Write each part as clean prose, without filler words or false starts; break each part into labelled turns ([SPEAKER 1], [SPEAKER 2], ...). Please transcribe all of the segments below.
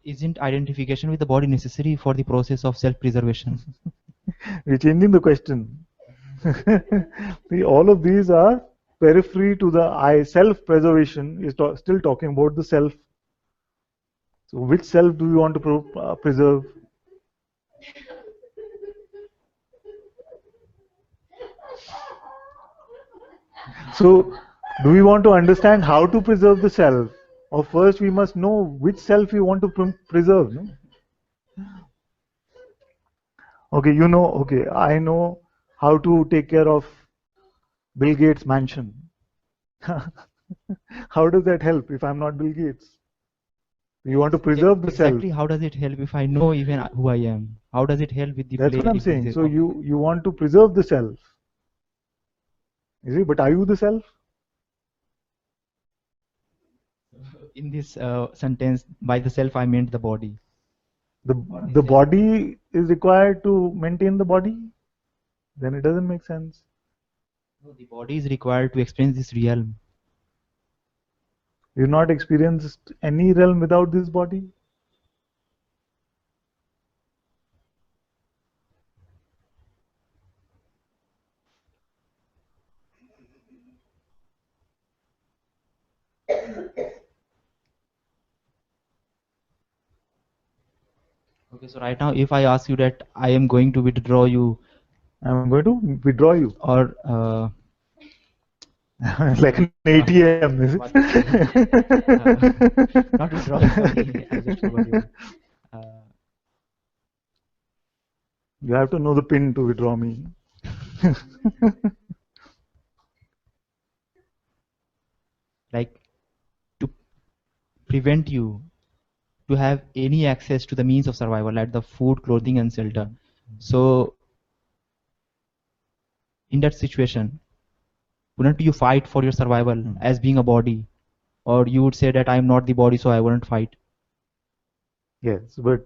[SPEAKER 1] isn't identification with the body necessary for the process of self-preservation?
[SPEAKER 2] We're changing the question. See, all of these are periphery to the I. Self-preservation is still talking about the self. So which self do you want to preserve? So do we want to understand how to preserve the self? Or first we must know which self we want to preserve. No? Okay, okay, I know how to take care of Bill Gates' mansion. How does that help if I'm not Bill Gates? You want to preserve the self.
[SPEAKER 1] Exactly. How does it help if I know even who I am? How does it help with the
[SPEAKER 2] That's
[SPEAKER 1] play?
[SPEAKER 2] what I'm saying. So you want to preserve the self. You see, but are you the self?
[SPEAKER 1] In this sentence, by the self I meant the body.
[SPEAKER 2] The body is required to maintain the body? Then it doesn't make sense.
[SPEAKER 1] No, the body is required to experience this realm.
[SPEAKER 2] You've not experienced any realm without this body?
[SPEAKER 1] Okay, so right now, if I ask you that I am going to withdraw you,
[SPEAKER 2] I'm going to withdraw you.
[SPEAKER 1] or
[SPEAKER 2] like an ATM, is it?
[SPEAKER 1] not withdraw, sorry, I just forgot your name.
[SPEAKER 2] You have to know the pin to withdraw me.
[SPEAKER 1] Like to prevent you to have any access to the means of survival, like the food, clothing, and shelter. So, in that situation, wouldn't you fight for your survival as being a body? Or you would say that I am not the body, so I wouldn't fight?
[SPEAKER 2] Yes, but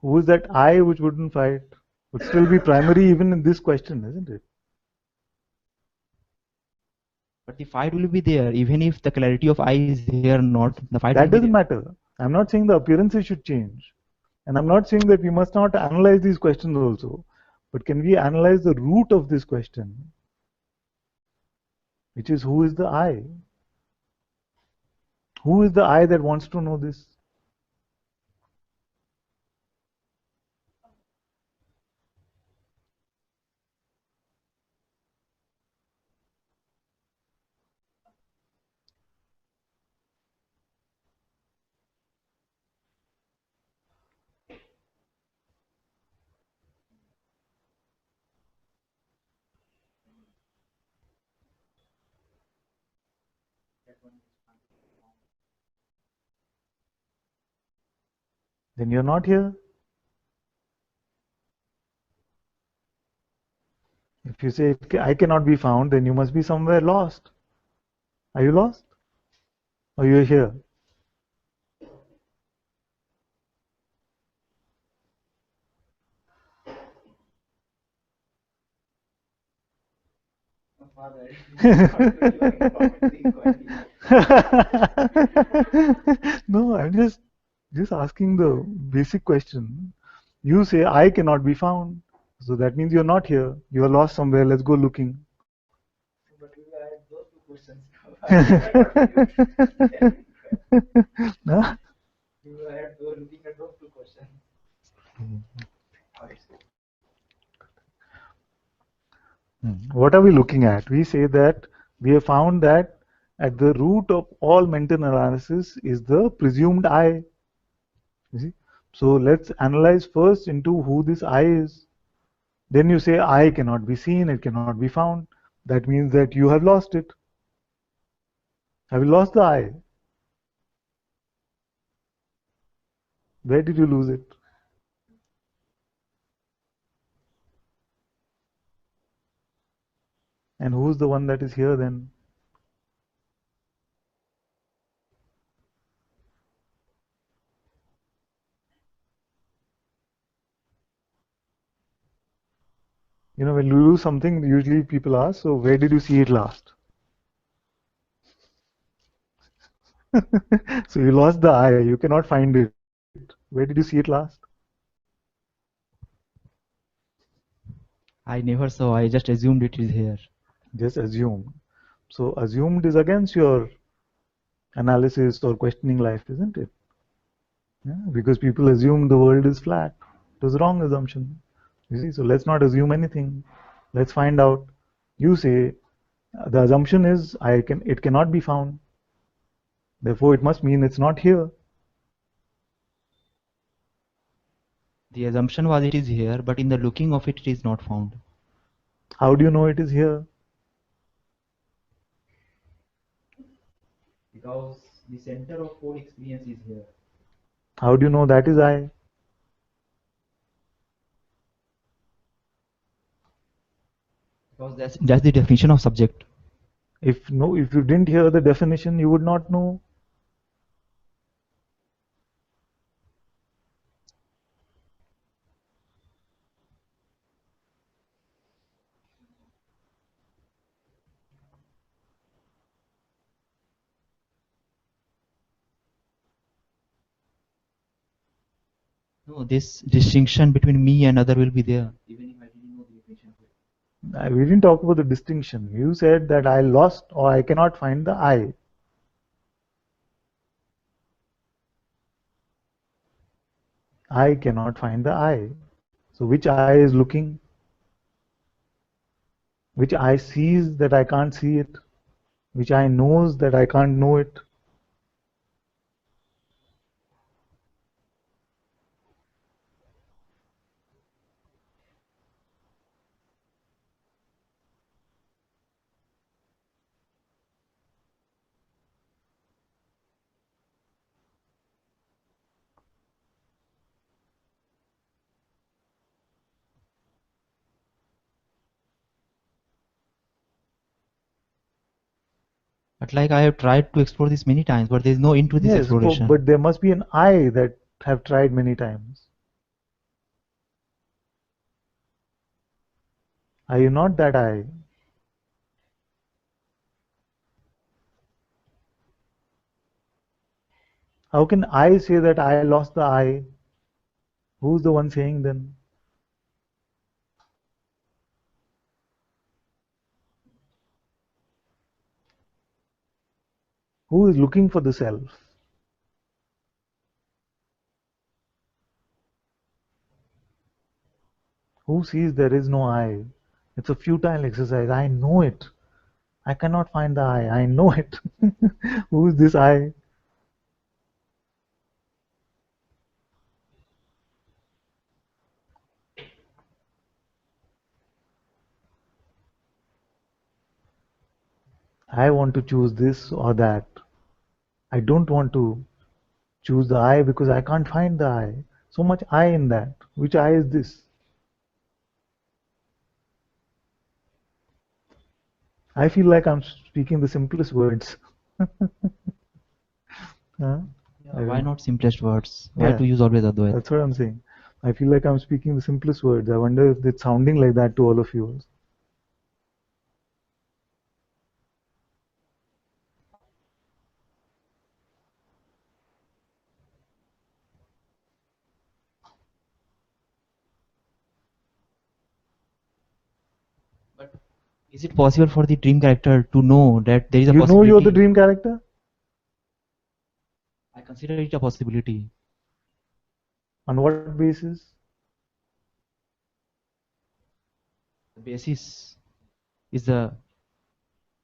[SPEAKER 2] who is that I which wouldn't fight? Would still be primary even in this question, isn't it?
[SPEAKER 1] But the fight will be there, even if the clarity of I is here or not, the fight will
[SPEAKER 2] That
[SPEAKER 1] be
[SPEAKER 2] doesn't
[SPEAKER 1] there.
[SPEAKER 2] matter. I'm not saying the appearances should change. And I'm not saying that we must not analyze these questions also. But can we analyze the root of this question? Which is, who is the I? Who is the I that wants to know this? Then you're not here. If you say, I cannot be found, then you must be somewhere lost. Are you lost? Or you're here? No, I'm just asking the basic question. You say I cannot be found, so that means you're not here. You are lost somewhere. Let's go looking.
[SPEAKER 1] But you had those two questions.
[SPEAKER 2] Huh?
[SPEAKER 1] You had looking at those two questions.
[SPEAKER 2] What are we looking at? We say that we have found that at the root of all mental analysis is the presumed I. You see? So let's analyze first into who this I is. Then you say I cannot be seen, it cannot be found. That means that you have lost it. Have you lost the I? Where did you lose it? And who's the one that is here then? You know, when you lose something, usually people ask, so where did you see it last? So you lost the I, you cannot find it. Where did you see it last?
[SPEAKER 1] I never saw. I just assumed it is here.
[SPEAKER 2] Just assumed. So assumed is against your analysis or questioning life, isn't it? Yeah, because people assume the world is flat. It was a wrong assumption. You see, so let's not assume anything. Let's find out. You say the assumption is it cannot be found. Therefore, it must mean it's not here.
[SPEAKER 1] The assumption was it is here, but in the looking of it, it is not found.
[SPEAKER 2] How do you know it is here?
[SPEAKER 1] Because the center of whole experience is here.
[SPEAKER 2] How do you know that is I?
[SPEAKER 1] Because that's the definition of subject.
[SPEAKER 2] If you didn't hear the definition, you would not know.
[SPEAKER 1] No, this distinction between me and other will be there, even if I didn't know the definition of it.
[SPEAKER 2] We didn't talk about the distinction. You said that I lost or I cannot find the I. I cannot find the I. So which I is looking? Which I sees that I can't see it? Which I knows that I can't know it?
[SPEAKER 1] But like I have tried to explore this many times, but there is no end to this
[SPEAKER 2] Yes,
[SPEAKER 1] exploration.
[SPEAKER 2] but there must be an I that have tried many times. Are you not that I? How can I say that I lost the I? Who's the one saying then? Who is looking for the self? Who sees there is no I? It's a futile exercise. I know it. I cannot find the I. I know it. Who is this I? I want to choose this or that. I don't want to choose the I because I can't find the I. So much I in that. Which I is this? I feel like I'm speaking the simplest words. Huh?
[SPEAKER 1] Yeah,
[SPEAKER 2] I
[SPEAKER 1] why
[SPEAKER 2] don't know.
[SPEAKER 1] not simplest words? Why
[SPEAKER 2] Yeah,
[SPEAKER 1] to use always Advait?
[SPEAKER 2] that's what I'm saying. I feel like I'm speaking the simplest words. I wonder if it's sounding like that to all of you.
[SPEAKER 1] But is it possible for the dream character to know that there is a
[SPEAKER 2] You know you're the
[SPEAKER 1] possibility?
[SPEAKER 2] dream character?
[SPEAKER 1] I consider it a possibility.
[SPEAKER 2] On what basis?
[SPEAKER 1] The basis is the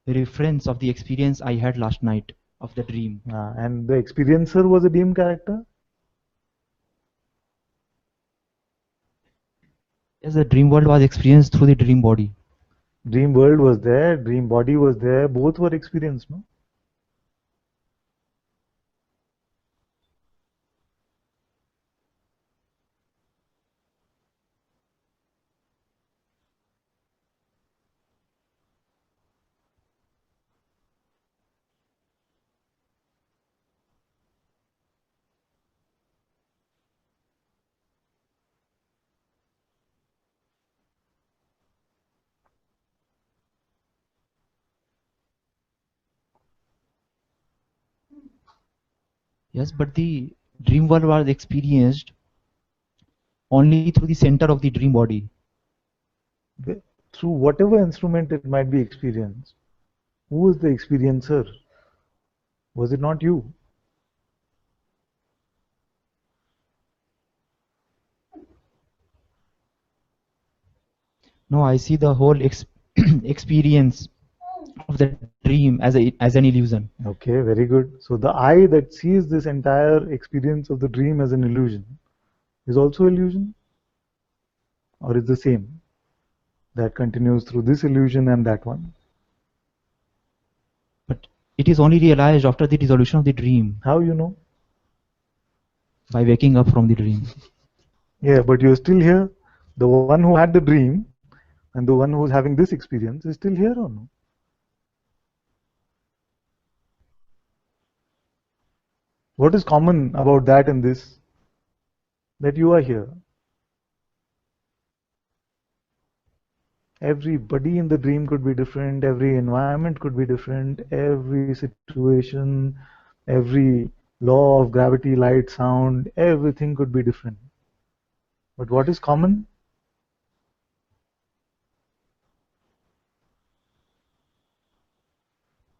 [SPEAKER 1] reference of the experience I had last night of the dream.
[SPEAKER 2] And the experiencer was a dream character?
[SPEAKER 1] Yes, the dream world was experienced through the dream body.
[SPEAKER 2] Dream world was there, dream body was there, both were experienced, no?
[SPEAKER 1] Yes, but the Dream world was experienced only through the center of the dream body.
[SPEAKER 2] Through whatever instrument it might be experienced. Who was the experiencer? Was it not you?
[SPEAKER 1] No, I see the whole experience of the dream as an illusion.
[SPEAKER 2] Okay, very good. So the I that sees this entire experience of the dream as an illusion is also illusion, or is the same that continues through this illusion and that one?
[SPEAKER 1] But it is only realized after the dissolution of the dream,
[SPEAKER 2] How you know?
[SPEAKER 1] by waking up from the dream.
[SPEAKER 2] Yeah, but you're still here. The one who had the dream and the one who's having this experience is still here or no? What is common about that and this? That you are here. Everybody in the dream could be different, every environment could be different, every situation, every law of gravity, light, sound, everything could be different. But what is common?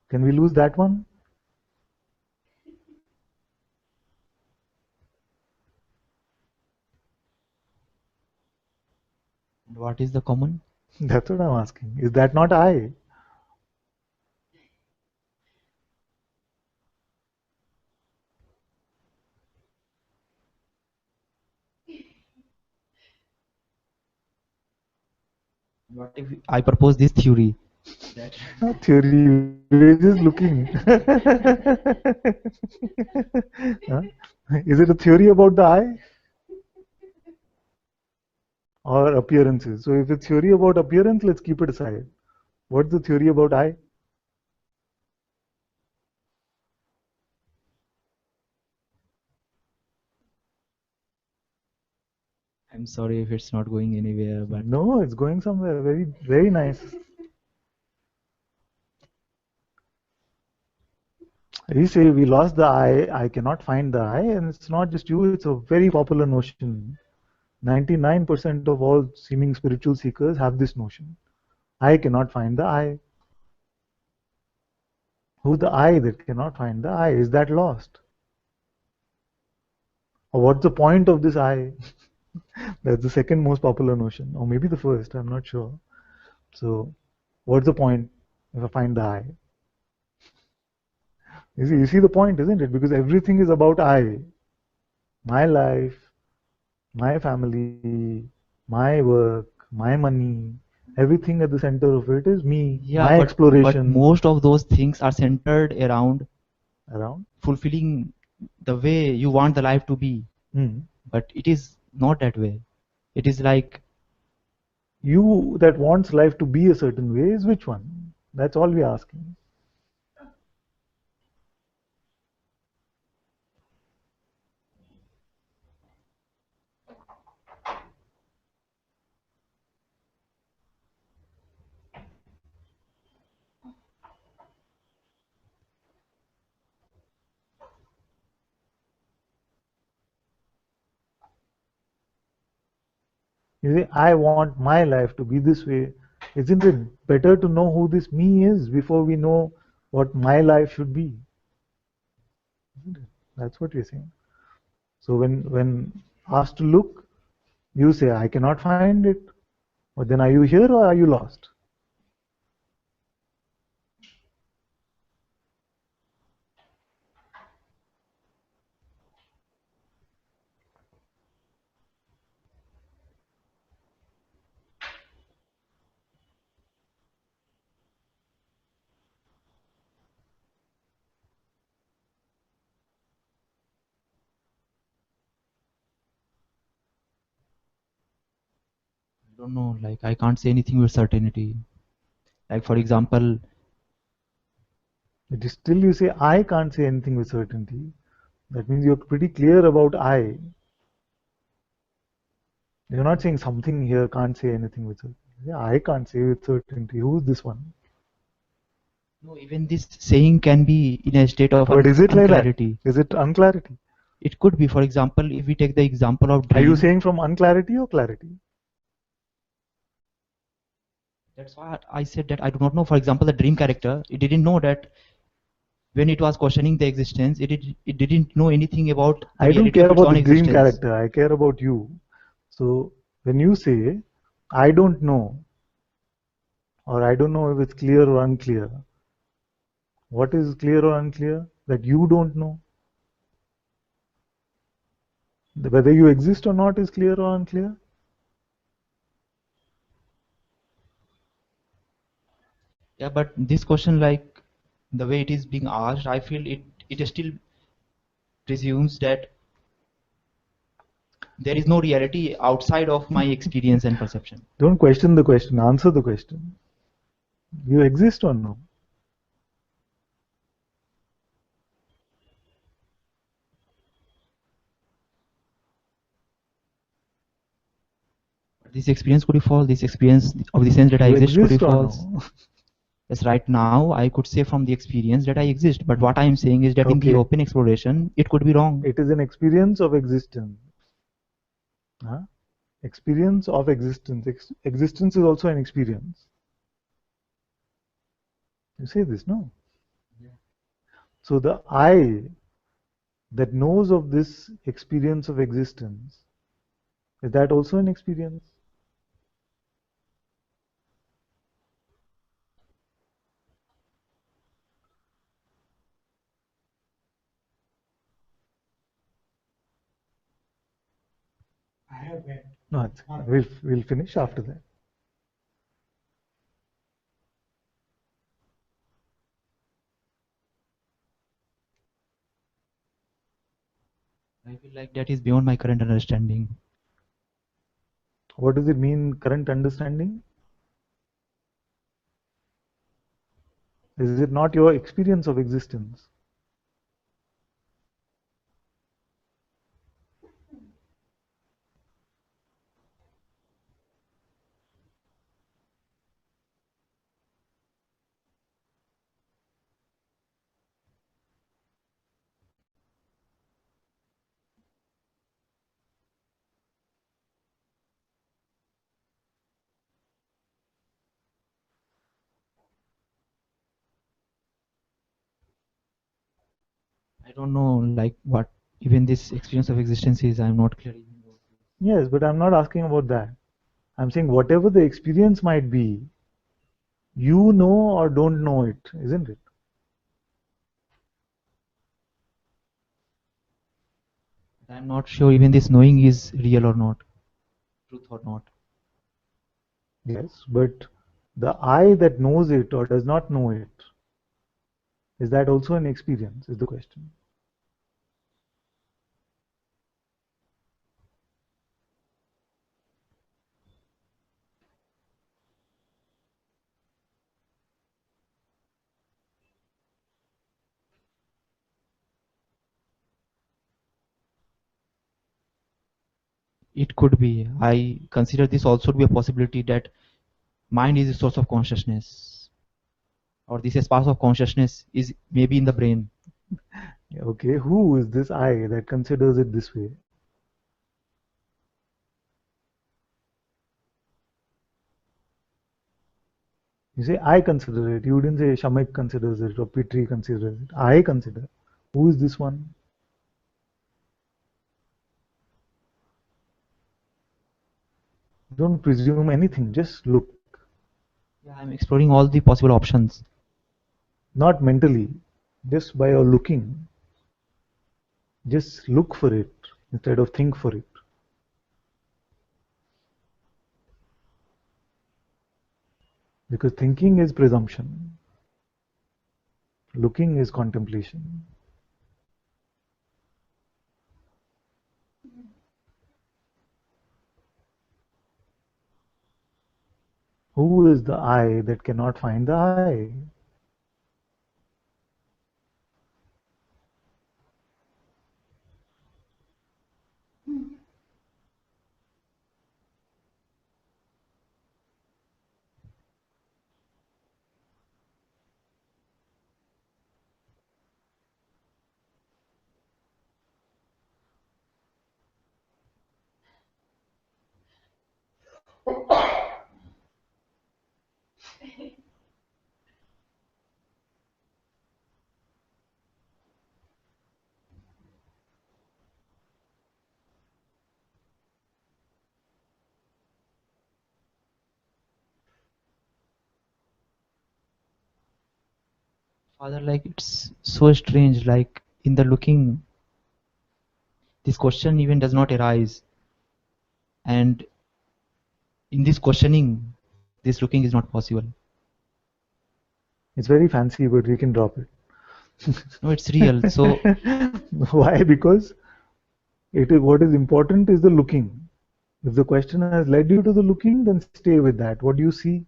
[SPEAKER 2] Can we lose that one?
[SPEAKER 1] What is the common?
[SPEAKER 2] That's what I'm asking. Is that not I?
[SPEAKER 1] What if I propose this theory?
[SPEAKER 2] Not theory, we're just looking. Huh? Is it a theory about the I or appearances? So if it's theory about appearance, let's keep it aside. What's the theory about I?
[SPEAKER 1] I'm sorry if it's not going anywhere, but
[SPEAKER 2] No, it's going somewhere. Very, very nice. You say we lost the I cannot find the I, and it's not just you, it's a very popular notion. 99% of all seeming spiritual seekers have this notion. I cannot find the I. Who's the I that cannot find the I? Is that lost? Or what's the point of this I? That's the second most popular notion, or maybe the first, I'm not sure. So, what's the point if I find the I? You see the point, isn't it? Because everything is about I. My life, my family, my work, my money, everything at the center of it is me,
[SPEAKER 1] yeah,
[SPEAKER 2] my
[SPEAKER 1] but
[SPEAKER 2] exploration
[SPEAKER 1] most of those things are centered around
[SPEAKER 2] around.
[SPEAKER 1] fulfilling the way you want the life to be.
[SPEAKER 2] Hmm.
[SPEAKER 1] But it is not that way. It is like,
[SPEAKER 2] You that wants life to be a certain way is which one? That's all we're asking. You say, I want my life to be this way. Isn't it better to know who this me is before we know what my life should be? Isn't it? That's what we're saying. So when asked to look, you say, I cannot find it. But then are you here or are you lost?
[SPEAKER 1] I don't know, like I can't say anything with certainty. Like for example,
[SPEAKER 2] It is still you say, I can't say anything with certainty. That means you're pretty clear about I. You're not saying something here can't say anything with certainty. Yeah, I can't say with certainty. Who's this one?
[SPEAKER 1] no, even this saying can be in a state of
[SPEAKER 2] But is it like that?
[SPEAKER 1] unclarity.
[SPEAKER 2] Is it unclarity?
[SPEAKER 1] It could be, for example, if we take the example of
[SPEAKER 2] Are you
[SPEAKER 1] dream.
[SPEAKER 2] saying from unclarity or clarity?
[SPEAKER 1] That's why I said that I do not know. For example, the dream character, it didn't know that when it was questioning the existence, it didn't know anything about the
[SPEAKER 2] I don't
[SPEAKER 1] reality
[SPEAKER 2] care
[SPEAKER 1] of its
[SPEAKER 2] about the
[SPEAKER 1] own
[SPEAKER 2] dream
[SPEAKER 1] existence.
[SPEAKER 2] character. I care about you. So when you say, I don't know, or I don't know if it's clear or unclear, what is clear or unclear? That you don't know. Whether you exist or not is clear or unclear.
[SPEAKER 1] Yeah, but this question, like the way it is being asked, I feel it still presumes that there is no reality outside of my experience and perception.
[SPEAKER 2] Don't question the question, answer the question. You exist or no?
[SPEAKER 1] This experience could be false. This experience of the sense that I
[SPEAKER 2] You
[SPEAKER 1] exist could be
[SPEAKER 2] exist or
[SPEAKER 1] false.
[SPEAKER 2] no?
[SPEAKER 1] Yes, right now I could say from the experience that I exist, but what I am saying is that in the
[SPEAKER 2] Okay,
[SPEAKER 1] open exploration, it could be wrong.
[SPEAKER 2] it is an experience of existence. Huh? Experience of existence. Existence is also an experience. You say this, no? So the I that knows of this experience of existence, is that also an experience? No, we'll finish after that.
[SPEAKER 1] I feel like that is beyond my current understanding.
[SPEAKER 2] What does it mean, current understanding? Is it not your experience of existence?
[SPEAKER 1] I don't know, like what even this experience of existence is. I'm not clear.
[SPEAKER 2] Yes, but I'm not asking about that. I'm saying whatever the experience might be, you know or don't know it, isn't it?
[SPEAKER 1] I'm not sure even this knowing is real or not, truth or not.
[SPEAKER 2] Yes, but the I that knows it or does not know it, is that also an experience, is the question.
[SPEAKER 1] It could be. I consider this also to be a possibility that mind is a source of consciousness, or this spark of consciousness is maybe in the brain.
[SPEAKER 2] Okay, who is this I that considers it this way? You say I consider it. You didn't say Shamik considers it or Pitri considers it. I consider. Who is this one? Don't presume anything. Just look.
[SPEAKER 1] Yeah, I'm exploring all the possible options.
[SPEAKER 2] Not mentally. Just by your looking. Just look for it instead of think for it. Because thinking is presumption. Looking is contemplation. Who is the I that cannot find the I?
[SPEAKER 1] Father, like it's so strange, like in the looking, this question even does not arise. And in this questioning, this looking is not possible.
[SPEAKER 2] It's very fancy, but we can drop
[SPEAKER 1] No, it's real. So
[SPEAKER 2] it. Why? Because it is what is important is the looking. If the question has led you to the looking, then stay with that. What do you see?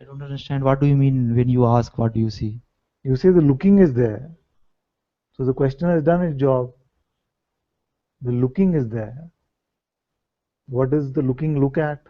[SPEAKER 1] I don't understand. What do you mean when you ask, what do you see?
[SPEAKER 2] You say the looking is there. So the question has done its job. The looking is there. What does the looking look at?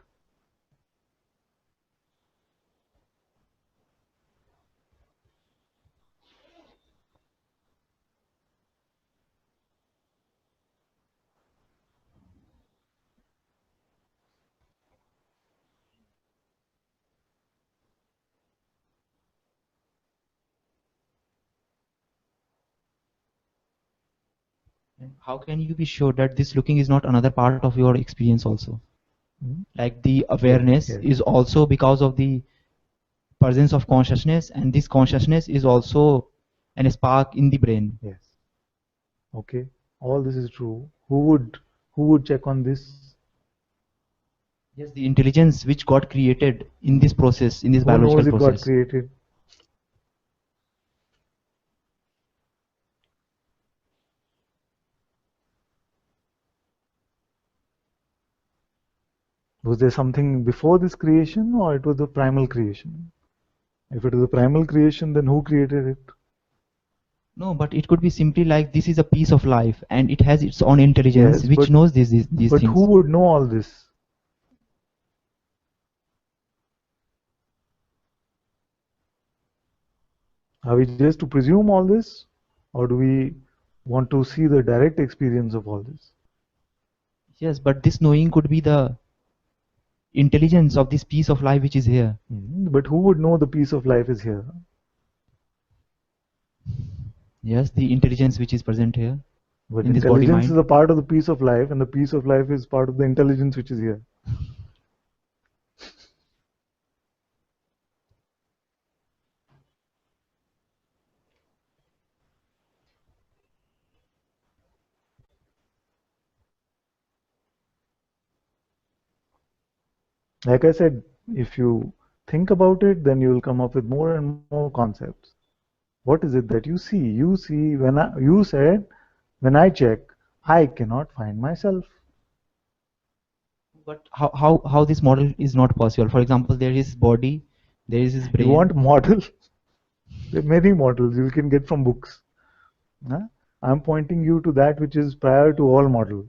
[SPEAKER 1] And how can you be sure that this looking is not another part of your experience also?
[SPEAKER 2] Hmm?
[SPEAKER 1] Like the
[SPEAKER 2] Yes,
[SPEAKER 1] awareness
[SPEAKER 2] yes,
[SPEAKER 1] is also because of the presence of consciousness, and this consciousness is also an spark in the brain.
[SPEAKER 2] yes. Okay. All this is true. Who would check on this?
[SPEAKER 1] Yes, the intelligence which got created in this process, in this
[SPEAKER 2] Who
[SPEAKER 1] biological
[SPEAKER 2] knows it got
[SPEAKER 1] process.
[SPEAKER 2] created? Was there something before this creation or it was the primal creation? If it is a primal creation, then who created it?
[SPEAKER 1] No, but it could be simply like this is a piece of life and it has its own intelligence
[SPEAKER 2] Yes,
[SPEAKER 1] which
[SPEAKER 2] but
[SPEAKER 1] knows these
[SPEAKER 2] but who
[SPEAKER 1] things.
[SPEAKER 2] would know all this? Are we just to presume all this, or do we want to see the direct experience of all this?
[SPEAKER 1] Yes, but this knowing could be the intelligence of this piece of life which is here.
[SPEAKER 2] But who would know the piece of life is here?
[SPEAKER 1] Yes, the intelligence which is present here
[SPEAKER 2] But
[SPEAKER 1] in this body
[SPEAKER 2] intelligence is
[SPEAKER 1] mind.
[SPEAKER 2] a part of the piece of life, and the piece of life is part of the intelligence which is here. Like I said, if you think about it, then you will come up with more and more concepts. What is it that you see? You see, you said, when I check, I cannot find myself.
[SPEAKER 1] But how this model is not possible? For example, there is body, there is his
[SPEAKER 2] You
[SPEAKER 1] brain.
[SPEAKER 2] want model? There are many models you can get from books. Huh? I'm pointing you to that which is prior to all models.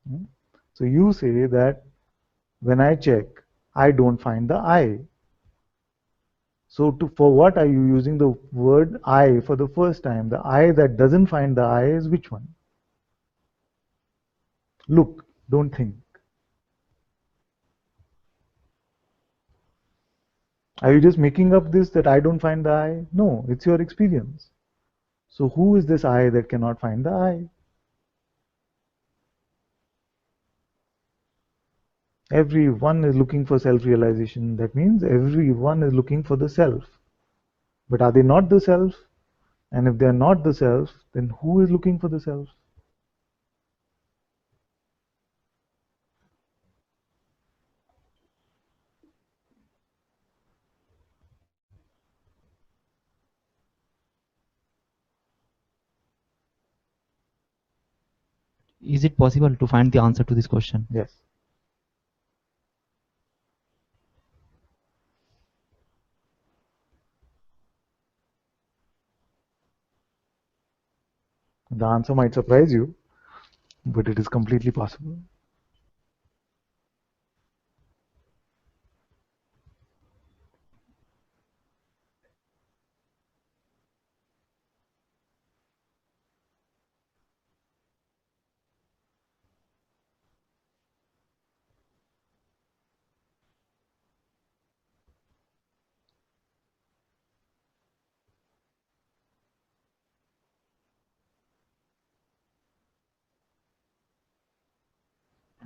[SPEAKER 2] Hmm? So you say that when I check, I don't find the I. So for what are you using the word I for the first time? The I that doesn't find the I is which one? Look, don't think. Are you just making up this that I don't find the I? No, it's your experience. So who is this I that cannot find the I? Everyone is looking for self-realization. That means everyone is looking for the self. But are they not the self? And if they are not the self, then who is looking for the self?
[SPEAKER 1] Is it possible to find the answer to this question?
[SPEAKER 2] Yes. The answer might surprise you, but it is completely possible.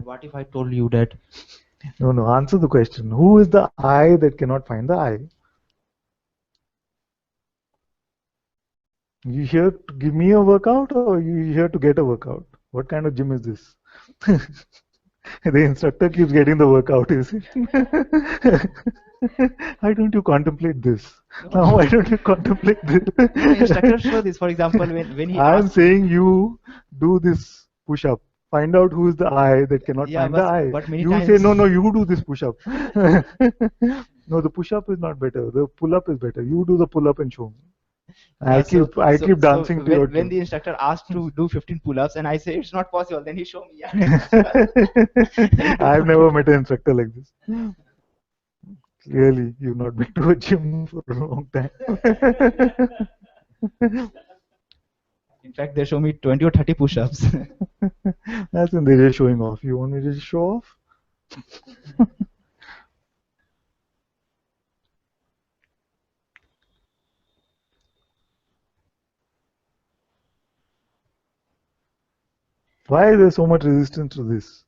[SPEAKER 1] What if I told you that
[SPEAKER 2] No, no, answer the question. Who is the I that cannot find the I? You here to give me a workout or you here to get a workout? What kind of gym is this? The instructor keeps getting the workout, is it? Why don't you contemplate this?
[SPEAKER 1] no,
[SPEAKER 2] Now, why don't you contemplate
[SPEAKER 1] no, instructors
[SPEAKER 2] this?
[SPEAKER 1] show this. For example, when he
[SPEAKER 2] I'm
[SPEAKER 1] asks,
[SPEAKER 2] saying you do this push up. Find out who is the I that cannot
[SPEAKER 1] yeah,
[SPEAKER 2] find the I.
[SPEAKER 1] but many
[SPEAKER 2] You say,
[SPEAKER 1] times,
[SPEAKER 2] no, no, you do this push up. No, the push up is not better. The pull up is better. You do the pull up and show me.
[SPEAKER 1] yeah.
[SPEAKER 2] I keep dancing to your
[SPEAKER 1] When
[SPEAKER 2] tune.
[SPEAKER 1] the instructor asked to do 15 pull-ups, and I say it's not possible, then he show me, yeah, it's possible. Then you
[SPEAKER 2] I've
[SPEAKER 1] do.
[SPEAKER 2] never met an instructor like this. Clearly, you've not been to a gym for a long time.
[SPEAKER 1] In fact, they show me 20 or 30 push-ups.
[SPEAKER 2] That's when they're just showing off. You want me to just show off? Why is there so much resistance to this?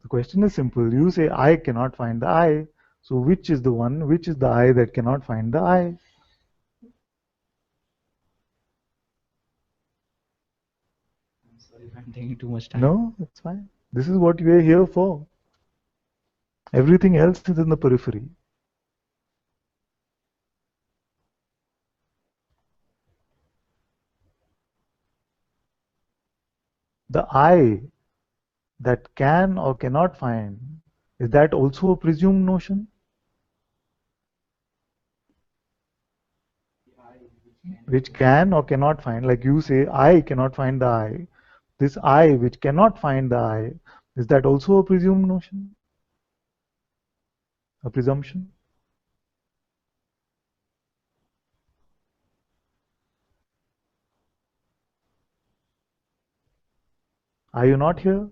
[SPEAKER 2] The question is simple. You say I cannot find the I. So which is the one? Which is the I that cannot find the I?
[SPEAKER 1] I'm sorry if I'm taking too much time.
[SPEAKER 2] No, it's fine. This is what we are here for. Everything else is in the periphery. The I that can or cannot find, is that also a presumed notion? Which can or cannot find, like you say, I cannot find the I. This I which cannot find the I, is that also a presumed notion? A presumption? Are you not here?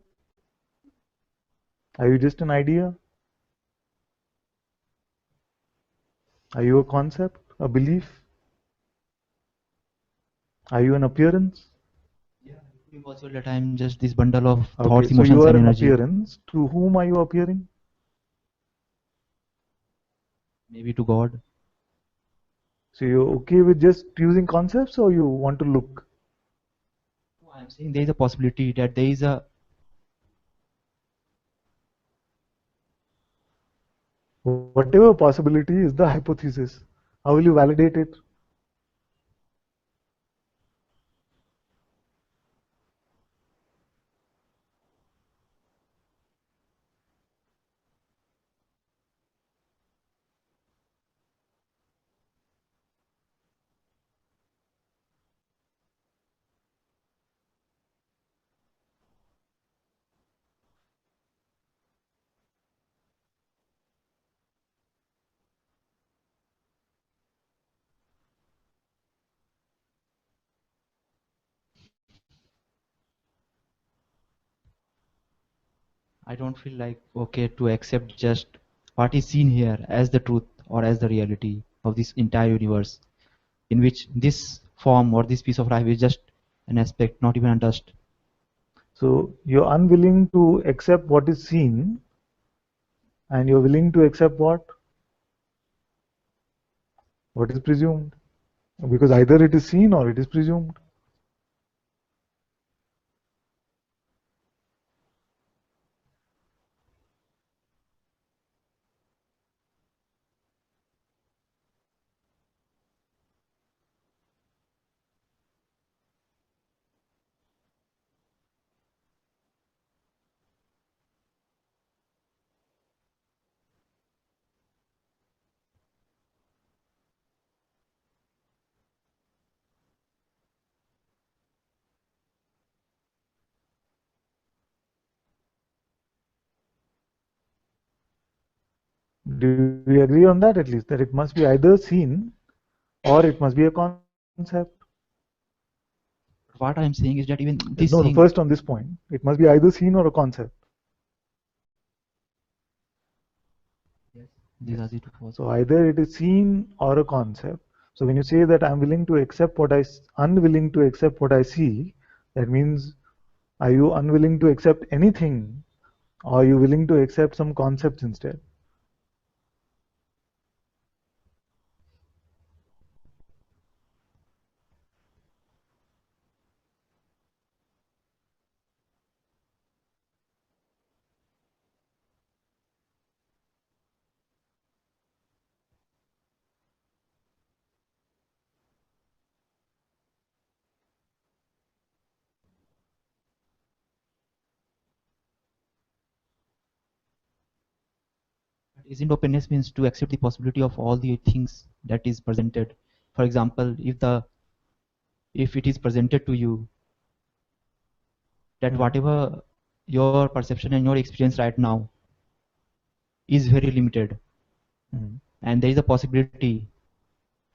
[SPEAKER 2] Are you just an idea? Are you a concept, a belief? Are you an appearance?
[SPEAKER 1] Yeah, it could be possible that I'm just this bundle of
[SPEAKER 2] Okay,
[SPEAKER 1] thoughts,
[SPEAKER 2] so you
[SPEAKER 1] emotions,
[SPEAKER 2] are
[SPEAKER 1] and
[SPEAKER 2] an
[SPEAKER 1] energy.
[SPEAKER 2] appearance. To whom are you appearing?
[SPEAKER 1] Maybe to God.
[SPEAKER 2] So you're okay with just using concepts or you want to look?
[SPEAKER 1] No, I'm saying there is a possibility that there is a.
[SPEAKER 2] Whatever possibility is the hypothesis. How will you validate it?
[SPEAKER 1] I don't feel like okay to accept just what is seen here as the truth or as the reality of this entire universe, in which this form or this piece of life is just an aspect, not even a dust.
[SPEAKER 2] So you're unwilling to accept what is seen and you're willing to accept what is presumed. Because either it is seen or it is presumed. Do we agree on that at least? That it must be either seen or it must be a concept?
[SPEAKER 1] What I'm saying is that even
[SPEAKER 2] No,
[SPEAKER 1] this
[SPEAKER 2] no,
[SPEAKER 1] thing,
[SPEAKER 2] first on this point, it must be either seen or a concept.
[SPEAKER 1] yes, these
[SPEAKER 2] Yes.
[SPEAKER 1] are the two
[SPEAKER 2] So
[SPEAKER 1] possibilities.
[SPEAKER 2] either it is seen or a concept. So when you say that I'm willing to accept unwilling to accept what I see, that means Are you unwilling to accept anything, or are you willing to accept some concepts instead?
[SPEAKER 1] But isn't openness means to accept the possibility of all the things that is presented? For example, if it is presented to you that
[SPEAKER 2] Hmm.
[SPEAKER 1] whatever your perception and your experience right now is very limited,
[SPEAKER 2] Hmm.
[SPEAKER 1] and there is a possibility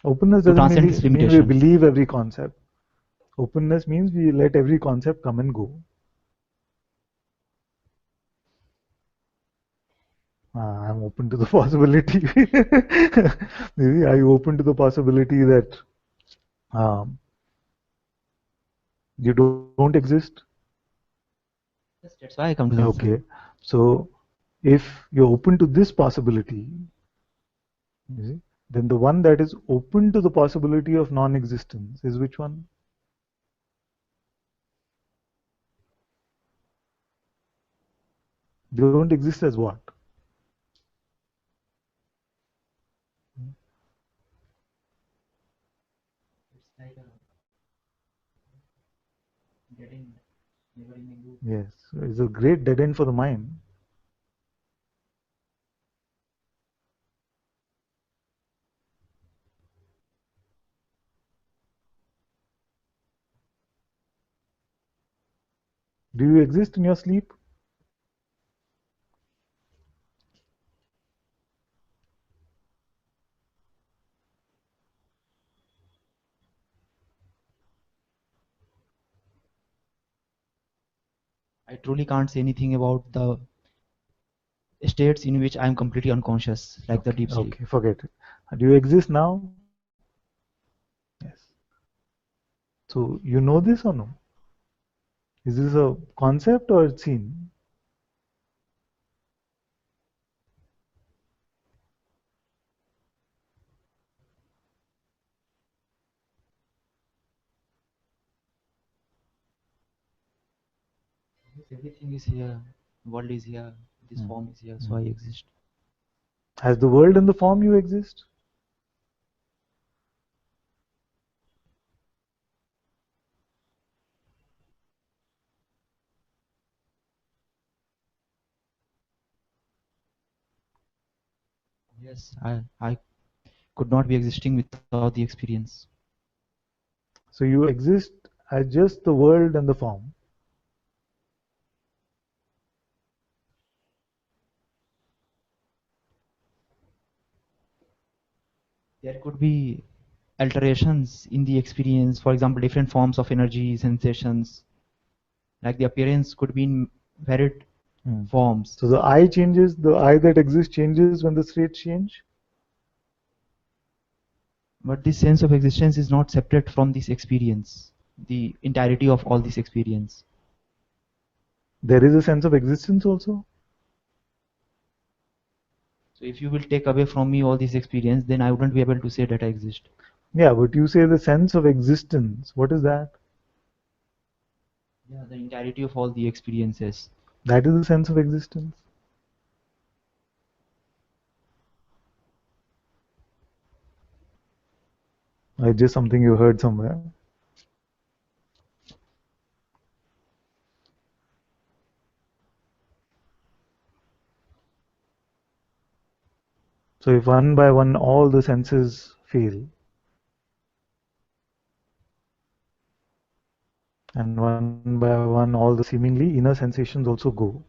[SPEAKER 2] Openness
[SPEAKER 1] to
[SPEAKER 2] doesn't
[SPEAKER 1] transcend these
[SPEAKER 2] mean we
[SPEAKER 1] limitations.
[SPEAKER 2] believe every concept. Openness means we let every concept come and go. I'm open to the possibility. Maybe are you open to the possibility that um, you don't exist?
[SPEAKER 1] Yes, that's why I come to the answer.
[SPEAKER 2] Okay. So if you're open to this possibility, you see, then the one that is open to the possibility of non-existence is which one? They don't exist as what?
[SPEAKER 1] It's like a dead end, never ending loop.
[SPEAKER 2] Yes, it's a great dead end for the mind. Do you exist in your sleep?
[SPEAKER 1] I truly can't say anything about the states in which I'm completely unconscious, like the
[SPEAKER 2] Okay,
[SPEAKER 1] deep sleep.
[SPEAKER 2] okay, forget it. Do you exist now? Yes. So you know this or no? Is this a concept or it's seen?
[SPEAKER 1] Yes, everything is here, world is here, this
[SPEAKER 2] Hmm.
[SPEAKER 1] form is here, so I
[SPEAKER 2] Hmm.
[SPEAKER 1] exist.
[SPEAKER 2] Has the world in the form you exist?
[SPEAKER 1] Yes, I could not be existing without the experience.
[SPEAKER 2] So you exist as just the world and the form.
[SPEAKER 1] There could be alterations in the experience, for example, different forms of energy, sensations, like the appearance could be in varied
[SPEAKER 2] Hmm.
[SPEAKER 1] forms.
[SPEAKER 2] So the I changes, the I that exists changes when the states change.
[SPEAKER 1] But this sense of existence is not separate from this experience, the entirety of all this experience.
[SPEAKER 2] There is a sense of existence also.
[SPEAKER 1] So if you will take away from me all this experience, then I wouldn't be able to say that I exist.
[SPEAKER 2] Yeah, but you say the sense of existence. What is that?
[SPEAKER 1] Yeah, the entirety of all the experiences.
[SPEAKER 2] That is the sense of existence. Or just something you heard somewhere. So if one by one all the senses fail, and one by one all the seemingly inner sensations also go,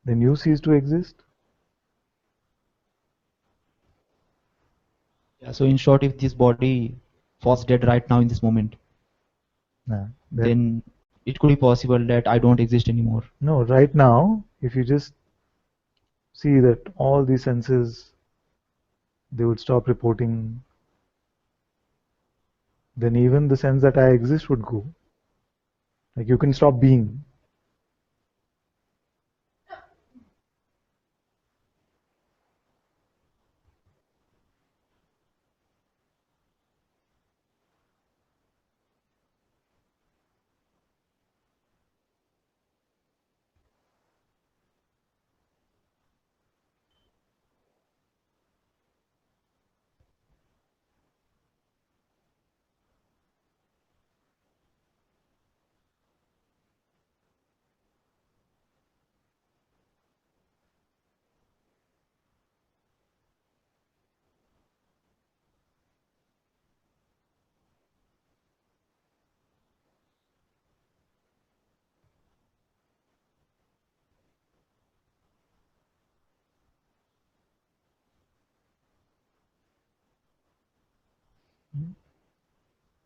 [SPEAKER 2] then you cease to exist.
[SPEAKER 1] Yeah, so in short, if this body falls dead right now in this moment,
[SPEAKER 2] Yeah. Then
[SPEAKER 1] then it could be possible that I don't exist anymore.
[SPEAKER 2] no, right now, if you just see that all these senses they would stop reporting, then even the sense that I exist would go. Like you can stop being.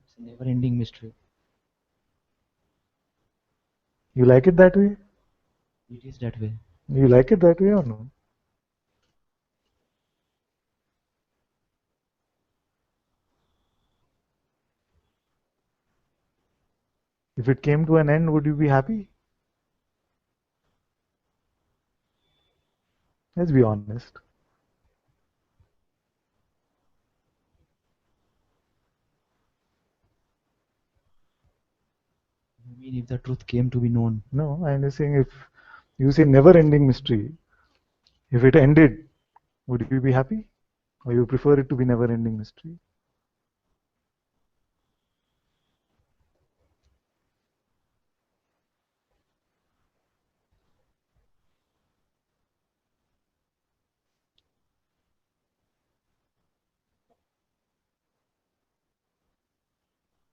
[SPEAKER 1] It's a never-ending mystery.
[SPEAKER 2] You like it that way?
[SPEAKER 1] It is that way.
[SPEAKER 2] You like it that way or no? If it came to an end, would you be happy? Let's be honest.
[SPEAKER 1] I mean, if the truth came to be known,
[SPEAKER 2] No, I'm just saying if you say never ending mystery, if it ended, would you be happy? Or you prefer it to be never ending mystery?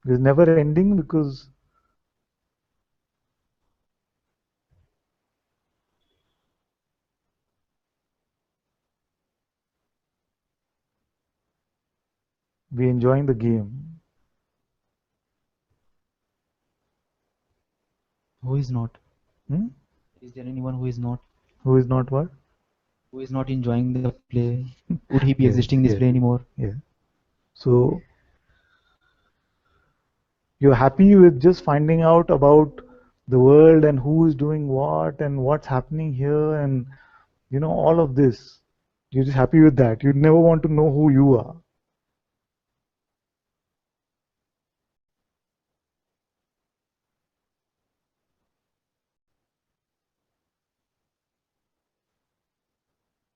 [SPEAKER 2] It's never ending because we're enjoying the game.
[SPEAKER 1] who is not?
[SPEAKER 2] Hmm?
[SPEAKER 1] Is there anyone who is not?
[SPEAKER 2] Who is not what?
[SPEAKER 1] Who is not enjoying the play? Would he be
[SPEAKER 2] Yes,
[SPEAKER 1] existing in this
[SPEAKER 2] yes,
[SPEAKER 1] play anymore?
[SPEAKER 2] yes. So you're happy with just finding out about the world and who is doing what and what's happening here and all of this. You're just happy with that. You never want to know who you are.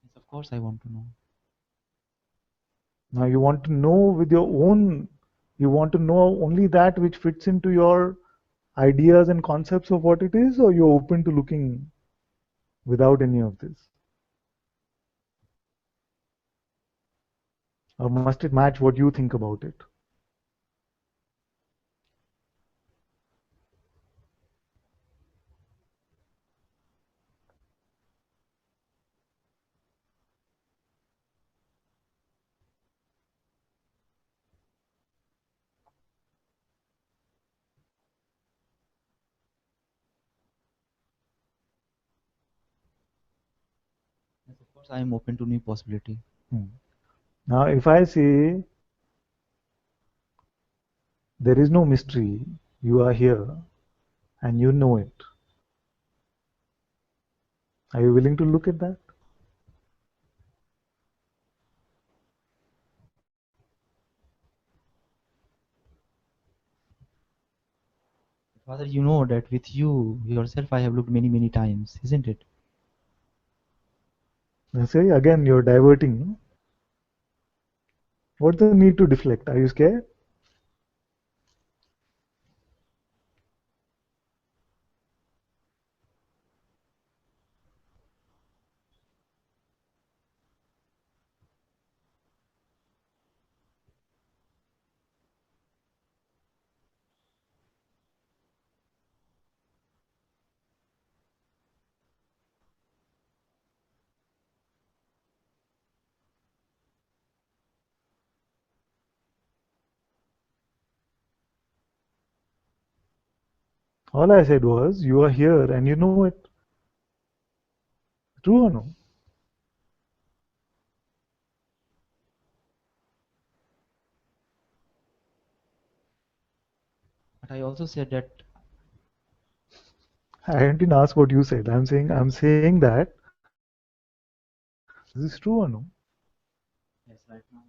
[SPEAKER 1] Yes, of course I want to know.
[SPEAKER 2] Now you want to know with your own, you want to know only that which fits into your ideas and concepts of what it is, or you're open to looking without any of this? Or must it match what you think about it?
[SPEAKER 1] Yes, of course I am open to new possibility.
[SPEAKER 2] Hmm. Now, if I say there is no mystery, you are here and you know it, are you willing to look at that?
[SPEAKER 1] Father, you know that with you yourself I have looked many, many times, isn't it?
[SPEAKER 2] I say again, you're diverting. No? What's the need to deflect? Are you scared? All I said was, you are here and you know it. True or no?
[SPEAKER 1] But I also said that
[SPEAKER 2] I didn't ask what you said. I'm saying that is this true or no?
[SPEAKER 1] Yes, right now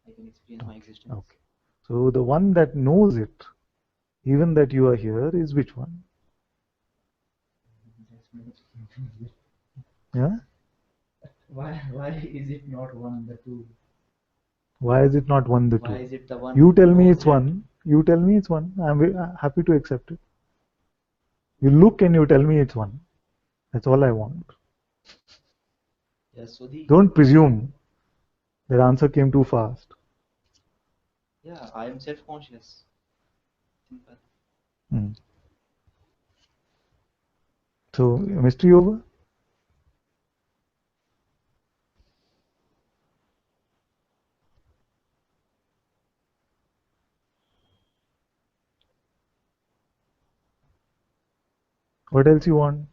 [SPEAKER 1] I can experience my
[SPEAKER 2] Okay.
[SPEAKER 1] existence.
[SPEAKER 2] Okay. So the one that knows it, even that you are here, is which one? Yeah.
[SPEAKER 1] Why is it not one, the two?
[SPEAKER 2] Why is it not one the
[SPEAKER 1] Why
[SPEAKER 2] two?
[SPEAKER 1] is it the one
[SPEAKER 2] You
[SPEAKER 1] who
[SPEAKER 2] tell me
[SPEAKER 1] knows
[SPEAKER 2] it's
[SPEAKER 1] that?
[SPEAKER 2] one. You tell me it's one. Happy to accept it. You look and you tell me it's one. That's all I want.
[SPEAKER 1] Yes, so the
[SPEAKER 2] Don't presume that answer came too fast.
[SPEAKER 1] yeah, I am self-conscious. Simple.
[SPEAKER 2] Hmm. So mystery over. What else you want?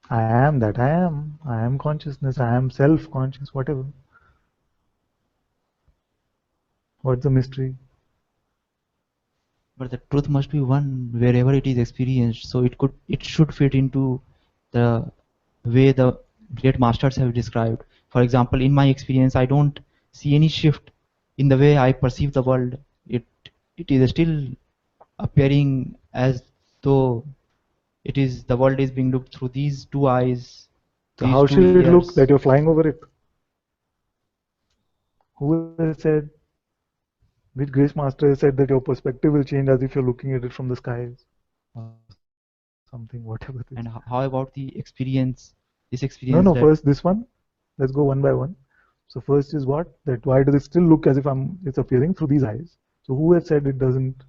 [SPEAKER 2] I am that I am. I am consciousness. I am self-conscious. Whatever. What's the mystery?
[SPEAKER 1] But the truth must be one wherever it is experienced. So it should fit into the way the great masters have described. For example, in my experience, I don't see any shift in the way I perceive the world. It it is still appearing as though it is the world is being looked through these two eyes,
[SPEAKER 2] So
[SPEAKER 1] these
[SPEAKER 2] how
[SPEAKER 1] two
[SPEAKER 2] should it look
[SPEAKER 1] ears.
[SPEAKER 2] that you're flying over it? Who has said? Which grace master has said that your perspective will change as if you're looking at it from the skies or something, whatever it is.
[SPEAKER 1] And how about the experience, this
[SPEAKER 2] No, no,
[SPEAKER 1] experience that,
[SPEAKER 2] first this one. Let's go one by one. So first is what? That why does it still look as if it's appearing through these eyes? So who has said it doesn't?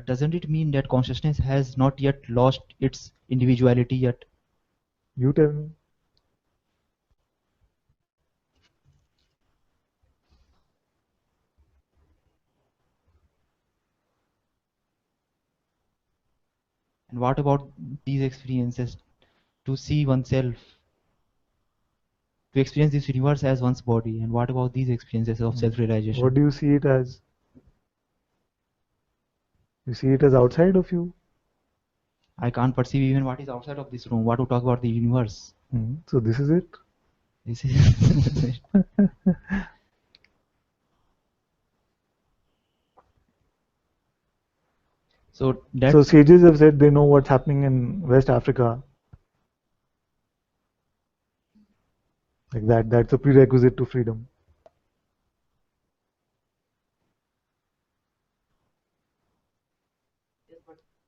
[SPEAKER 1] but doesn't it mean that consciousness has not yet lost its individuality yet?
[SPEAKER 2] You tell me.
[SPEAKER 1] And what about these experiences to see oneself, to experience this universe as one's body? And what about these experiences of
[SPEAKER 2] What
[SPEAKER 1] self-realization?
[SPEAKER 2] do you see it as? You see it as outside of you.
[SPEAKER 1] I can't perceive even what is outside of this room. What to talk about the universe?
[SPEAKER 2] So this is it.
[SPEAKER 1] This is so
[SPEAKER 2] So
[SPEAKER 1] that
[SPEAKER 2] sages have said they know what's happening in West Africa. Like that. That's a prerequisite to freedom.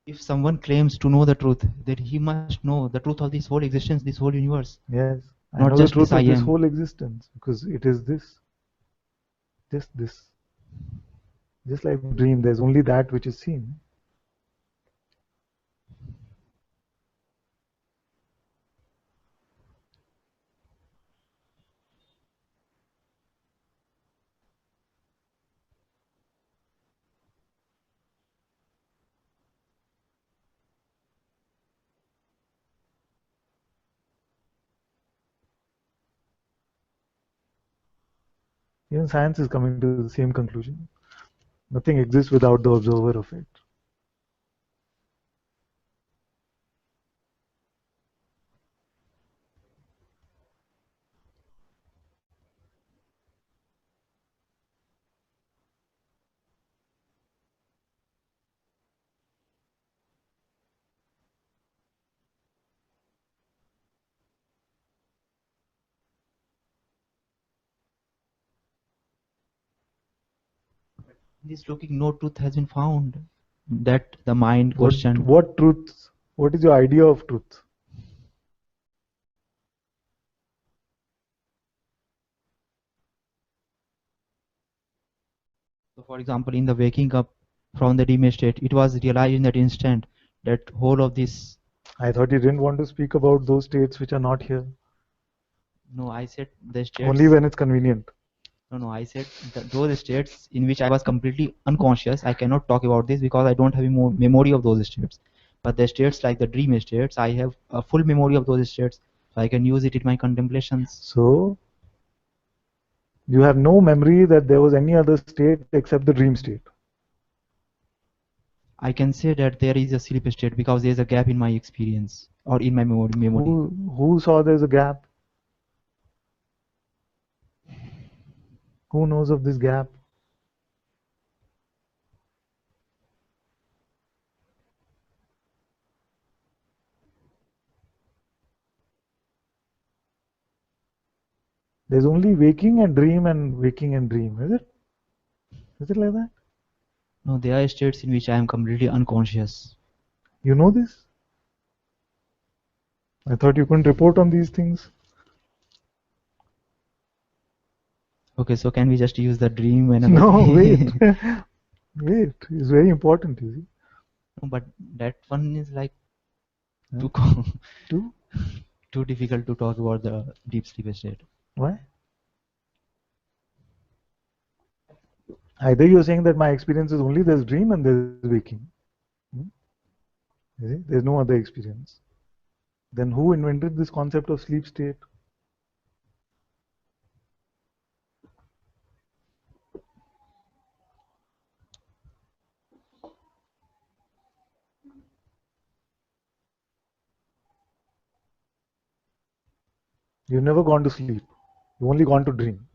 [SPEAKER 1] if someone claims to know the truth, then he must know the truth of this whole existence, this whole universe,
[SPEAKER 2] Yes, I
[SPEAKER 1] not
[SPEAKER 2] know the
[SPEAKER 1] just this
[SPEAKER 2] truth
[SPEAKER 1] I
[SPEAKER 2] of this
[SPEAKER 1] am.
[SPEAKER 2] whole existence because it is this, just this. Just like the dream, there's only that which is seen. Even science is coming to the same conclusion. Nothing exists without the observer of it.
[SPEAKER 1] In this looking, no truth has been found. That the mind
[SPEAKER 2] What
[SPEAKER 1] questioned.
[SPEAKER 2] what truth? What is your idea of truth?
[SPEAKER 1] So, for example, in the waking up from the dream state, it was realized in that instant that whole of this.
[SPEAKER 2] I thought you didn't want to speak about those states which are not here.
[SPEAKER 1] No, I said the
[SPEAKER 2] Only
[SPEAKER 1] states.
[SPEAKER 2] when it's convenient.
[SPEAKER 1] No, no, I said those states in which I was completely unconscious. I cannot talk about this because I don't have a memory of those states. But the states like the dream states, I have a full memory of those states. So I can use it in my contemplations.
[SPEAKER 2] So you have no memory that there was any other state except the dream state.
[SPEAKER 1] I can say that there is a sleep state because there is a gap in my experience or in my memory.
[SPEAKER 2] Who saw there's a gap? Who knows of this gap? There's only waking and dream and waking and dream, is it? Is it like that?
[SPEAKER 1] No, there are states in which I am completely unconscious.
[SPEAKER 2] You know this? I thought you couldn't report on these things.
[SPEAKER 1] Okay, so can we just use the dream
[SPEAKER 2] No, wait.
[SPEAKER 1] analogy?
[SPEAKER 2] Wait. It's very important, you see.
[SPEAKER 1] No, but that one is like
[SPEAKER 2] Huh?
[SPEAKER 1] too
[SPEAKER 2] Two?
[SPEAKER 1] too difficult to talk about the deep sleep state.
[SPEAKER 2] Why? Either you're saying that my experience is only there's dream and there's waking. Hmm? You see? There's no other experience. Then who invented this concept of sleep state? You've never gone to sleep. You've only gone to dream.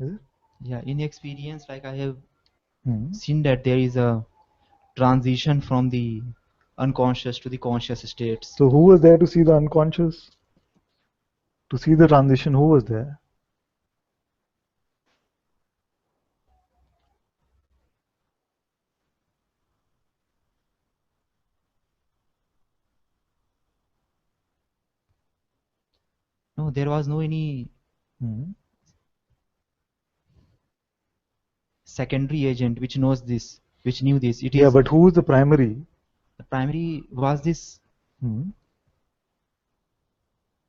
[SPEAKER 2] Is it?
[SPEAKER 1] Yeah, in experience, like I have
[SPEAKER 2] Hmm.
[SPEAKER 1] seen that there is a transition from the unconscious to the conscious states.
[SPEAKER 2] So who was there to see the unconscious? To see the transition, who was there?
[SPEAKER 1] No, there was no any
[SPEAKER 2] Hmm.
[SPEAKER 1] secondary agent which knows this, which knew this. It
[SPEAKER 2] Yeah,
[SPEAKER 1] is
[SPEAKER 2] but who is the primary?
[SPEAKER 1] the primary was this
[SPEAKER 2] Hmm.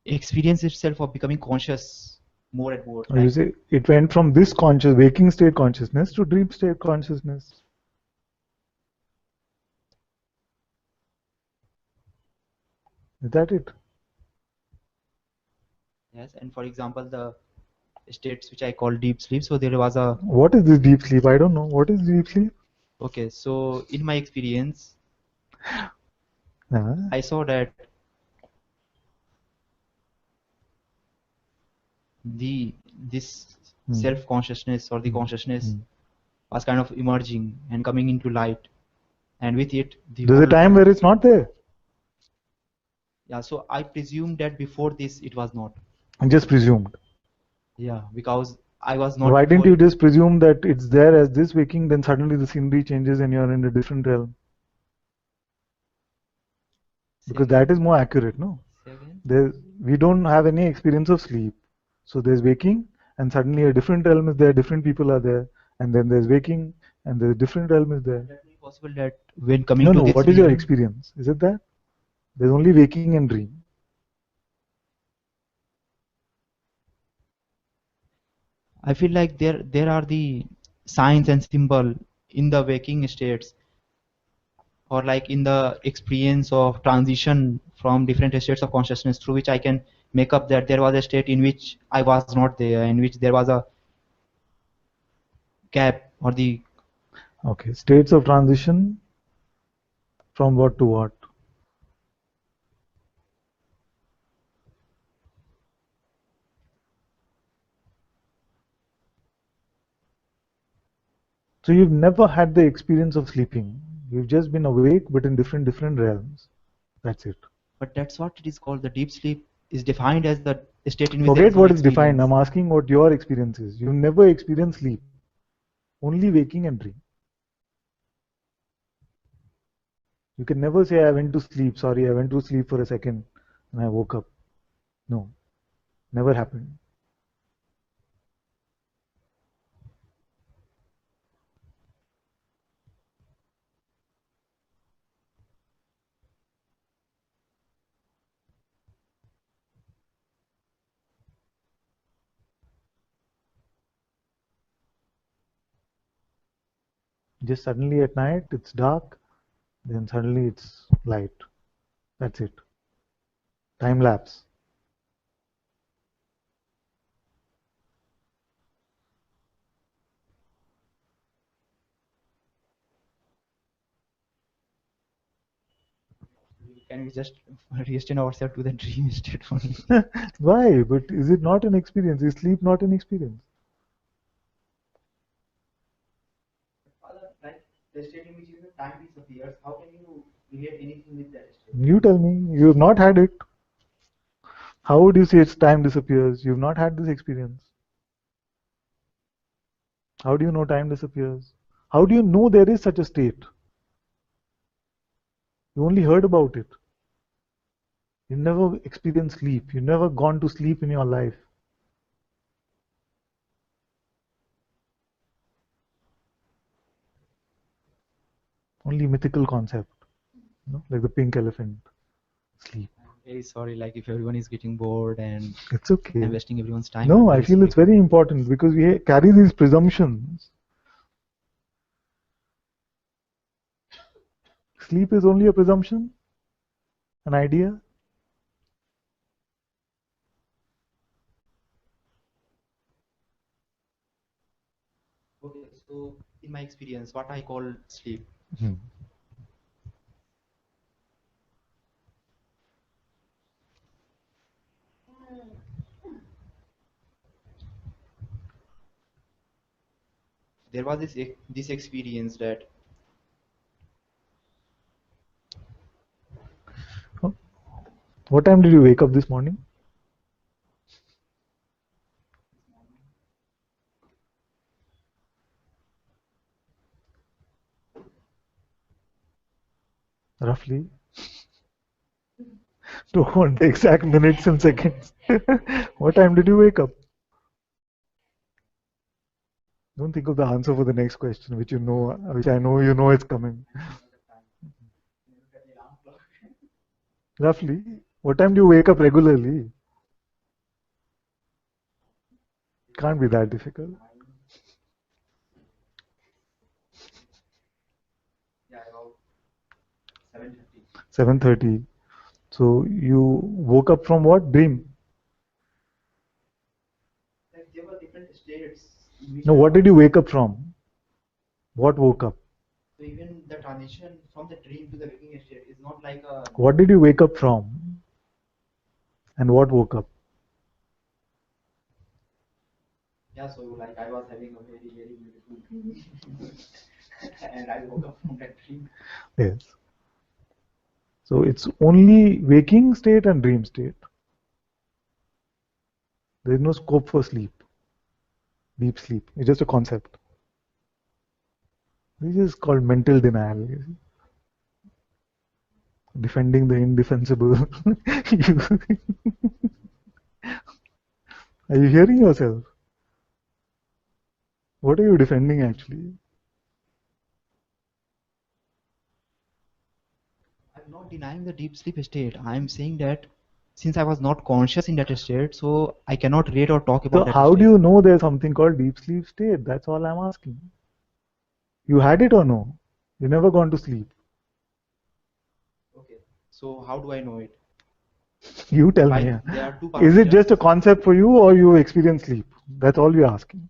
[SPEAKER 1] experience itself of becoming conscious more and more.
[SPEAKER 2] Or you
[SPEAKER 1] Like
[SPEAKER 2] say it went from this conscious waking state consciousness to dream state consciousness. Is that it?
[SPEAKER 1] yes, and for example, the states which I call deep sleep. So there was a
[SPEAKER 2] What is this deep sleep? I don't know. What is deep sleep?
[SPEAKER 1] okay. So in my experience,
[SPEAKER 2] Uh,
[SPEAKER 1] I saw that the this
[SPEAKER 2] hmm,
[SPEAKER 1] self consciousness or the
[SPEAKER 2] hmm,
[SPEAKER 1] consciousness
[SPEAKER 2] hmm.
[SPEAKER 1] was kind of emerging and coming into light, and with it the
[SPEAKER 2] There's a
[SPEAKER 1] whole
[SPEAKER 2] time where it's not there.
[SPEAKER 1] yeah. So I presumed that before this it was not.
[SPEAKER 2] I just presumed.
[SPEAKER 1] Yeah, because I was not
[SPEAKER 2] Why didn't
[SPEAKER 1] before
[SPEAKER 2] you
[SPEAKER 1] it.
[SPEAKER 2] just presume that it's there as this waking, then suddenly the scenery changes and you're in a different realm?
[SPEAKER 1] Say
[SPEAKER 2] Because
[SPEAKER 1] again.
[SPEAKER 2] that is more accurate, no?
[SPEAKER 1] Say again.
[SPEAKER 2] We don't have any experience of sleep. So there's waking, and suddenly a different realm is there, different people are there, and then there's waking, and the different realm is there.
[SPEAKER 1] That may be possible that when coming
[SPEAKER 2] No,
[SPEAKER 1] to
[SPEAKER 2] no,
[SPEAKER 1] this
[SPEAKER 2] what is your
[SPEAKER 1] realm,
[SPEAKER 2] experience? Is it that? There's only waking and dream.
[SPEAKER 1] I feel like there are the signs and symbol in the waking states or like in the experience of transition from different states of consciousness through which I can make up that there was a state in which I was not there, in which there was a gap or the
[SPEAKER 2] Okay, states of transition from what to what? So you've never had the experience of sleeping. You've just been awake, but in different realms. That's it.
[SPEAKER 1] but that's what it is called. The deep sleep is defined as the state in which there
[SPEAKER 2] Forget
[SPEAKER 1] is no
[SPEAKER 2] what is defined.
[SPEAKER 1] experience.
[SPEAKER 2] I'm asking what your experience is. You've never experienced sleep, only waking and dream. You can never say, I went to sleep. Sorry, I went to sleep for a second and I woke up. No, never happened. Just suddenly at night it's dark, then suddenly it's light. That's it. Time lapse.
[SPEAKER 1] Can we just restrain ourselves to the dream state only?
[SPEAKER 2] Why? But is it not an experience? Is sleep not an experience?
[SPEAKER 1] Father, like the state in which the time disappears, how can you relate anything with that state?
[SPEAKER 2] You tell me. You have not had it. How would you say it's time disappears? You've not had this experience. How do you know time disappears? How do you know there is such a state? You only heard about it. You've never experienced sleep. You've never gone to sleep in your life. Only mythical concept, like the pink elephant. Sleep.
[SPEAKER 1] I'm very sorry, like if everyone is getting bored and
[SPEAKER 2] It's okay.
[SPEAKER 1] I'm wasting everyone's time, I'm
[SPEAKER 2] No, I
[SPEAKER 1] very
[SPEAKER 2] feel
[SPEAKER 1] sorry
[SPEAKER 2] it's
[SPEAKER 1] for
[SPEAKER 2] very
[SPEAKER 1] that.
[SPEAKER 2] important because we carry these presumptions. Sleep is only a presumption, an idea.
[SPEAKER 1] Okay, so in my experience, what I call sleep,
[SPEAKER 2] Hmm.
[SPEAKER 1] there was this experience that
[SPEAKER 2] Oh, what time did you wake up this morning? Roughly. Don't want the exact minutes and seconds. What time did you wake up? Don't think of the answer for the next question, which you know, which I know you know it's coming. Roughly. What time do you wake up regularly? Can't be that difficult.
[SPEAKER 1] yeah, about 7:30.
[SPEAKER 2] 7:30. So you woke up from what? Dream.
[SPEAKER 1] Like there were different states in which
[SPEAKER 2] No,
[SPEAKER 1] I
[SPEAKER 2] what
[SPEAKER 1] was.
[SPEAKER 2] did you wake up from? What woke up?
[SPEAKER 1] So even the transition from the dream to the waking state is not like a.
[SPEAKER 2] What did you wake up from? And what woke up?
[SPEAKER 1] Yeah, so like I was having a very, very beautiful dream. And I woke up from that dream.
[SPEAKER 2] Yes. So it's only waking state and dream state. There is no scope for sleep, deep sleep. It's just a concept. This is called mental denial. You see. Defending the indefensible. Are you hearing yourself? What are you defending actually?
[SPEAKER 1] I'm not denying the deep sleep state. I'm saying that since I was not conscious in that state, so I cannot rate or talk
[SPEAKER 2] So
[SPEAKER 1] about that
[SPEAKER 2] how do
[SPEAKER 1] state.
[SPEAKER 2] you know there's something called deep sleep state? That's all I'm asking. You had it or no? You never gone to sleep.
[SPEAKER 1] Okay. So how do I know it?
[SPEAKER 2] You tell me.
[SPEAKER 1] Like there are two
[SPEAKER 2] Is it just a
[SPEAKER 1] parameters.
[SPEAKER 2] concept for you or you experience sleep? That's all we're asking.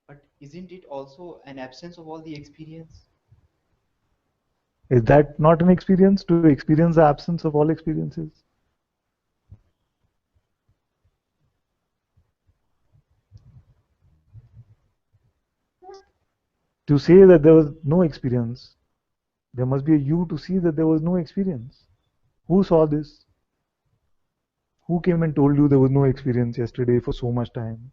[SPEAKER 1] But isn't it also an absence of all the experience?
[SPEAKER 2] Is that not an experience to experience the absence of all experiences? To say that there was no experience, there must be a you to see that there was no experience. Who saw this? Who came and told you there was no experience yesterday for so much time?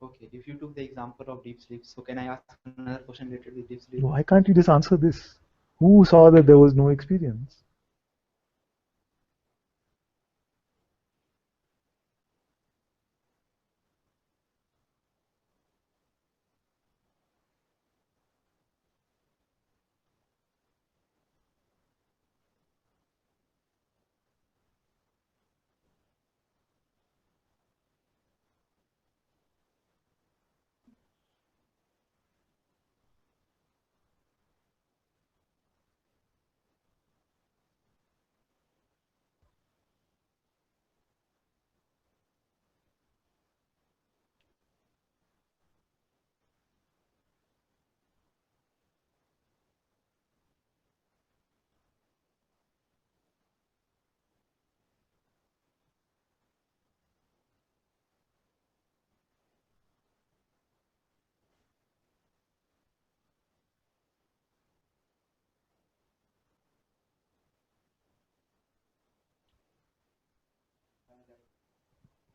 [SPEAKER 1] Okay, if you took the example of deep sleep, so can I ask another question related with deep sleep?
[SPEAKER 2] Why can't you just answer this? Who saw that there was no experience?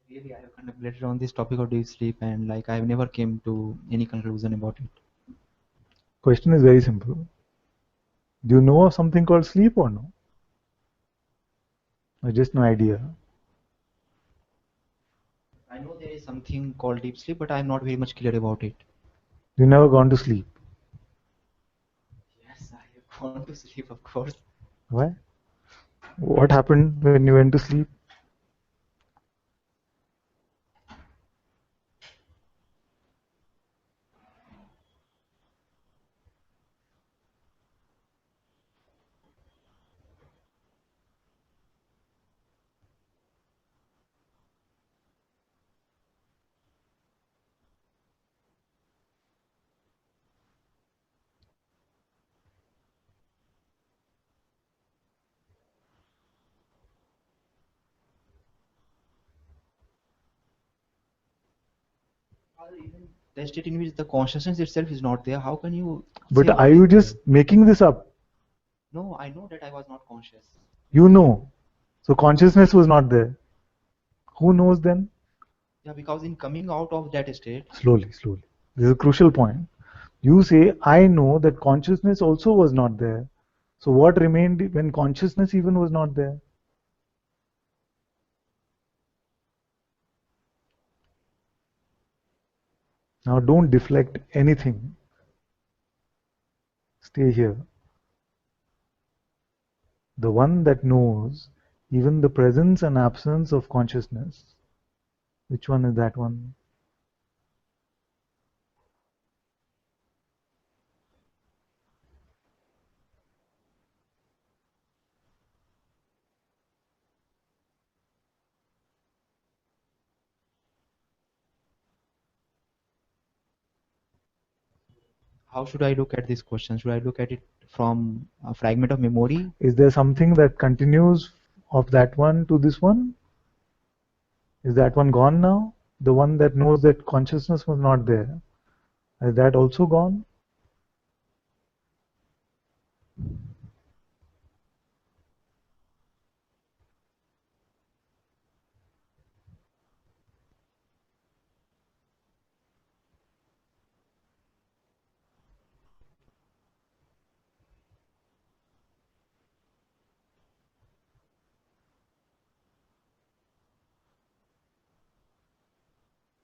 [SPEAKER 1] Really, I have contemplated on this topic of deep sleep, and like I have never came to any conclusion about it.
[SPEAKER 2] Question is very simple. Do you know of something called sleep or no? Or just no idea?
[SPEAKER 1] I know there is something called deep sleep, but I am not very much clear about it.
[SPEAKER 2] You never gone to sleep.
[SPEAKER 1] Yes, I have gone to sleep, of course.
[SPEAKER 2] Why? What happened when you went to sleep?
[SPEAKER 1] Even the state in which the consciousness itself is not there, how can you say
[SPEAKER 2] But are
[SPEAKER 1] about it?
[SPEAKER 2] you just making this up?
[SPEAKER 1] No, I know that I was not conscious.
[SPEAKER 2] You know. So consciousness was not there. Who knows then?
[SPEAKER 1] Yeah, because in coming out of that state,
[SPEAKER 2] Slowly, slowly. This is a crucial point. You say, I know that consciousness also was not there. So what remained when consciousness even was not there? Now don't deflect anything. Stay here. The one that knows even the presence and absence of consciousness. Which one is that one?
[SPEAKER 1] how should I look at this question? Should I look at it from a fragment of memory?
[SPEAKER 2] Is there something that continues of that one to this one? Is that one gone now? The one that knows that consciousness was not there. Is that also gone?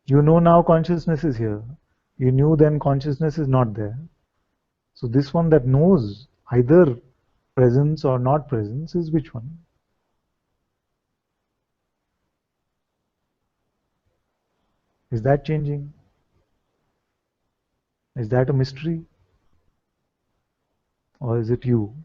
[SPEAKER 2] You know now consciousness is here. You knew then consciousness is not there. So this one that knows either presence or not presence is which one? Is that changing? Is that a mystery? Or is it you?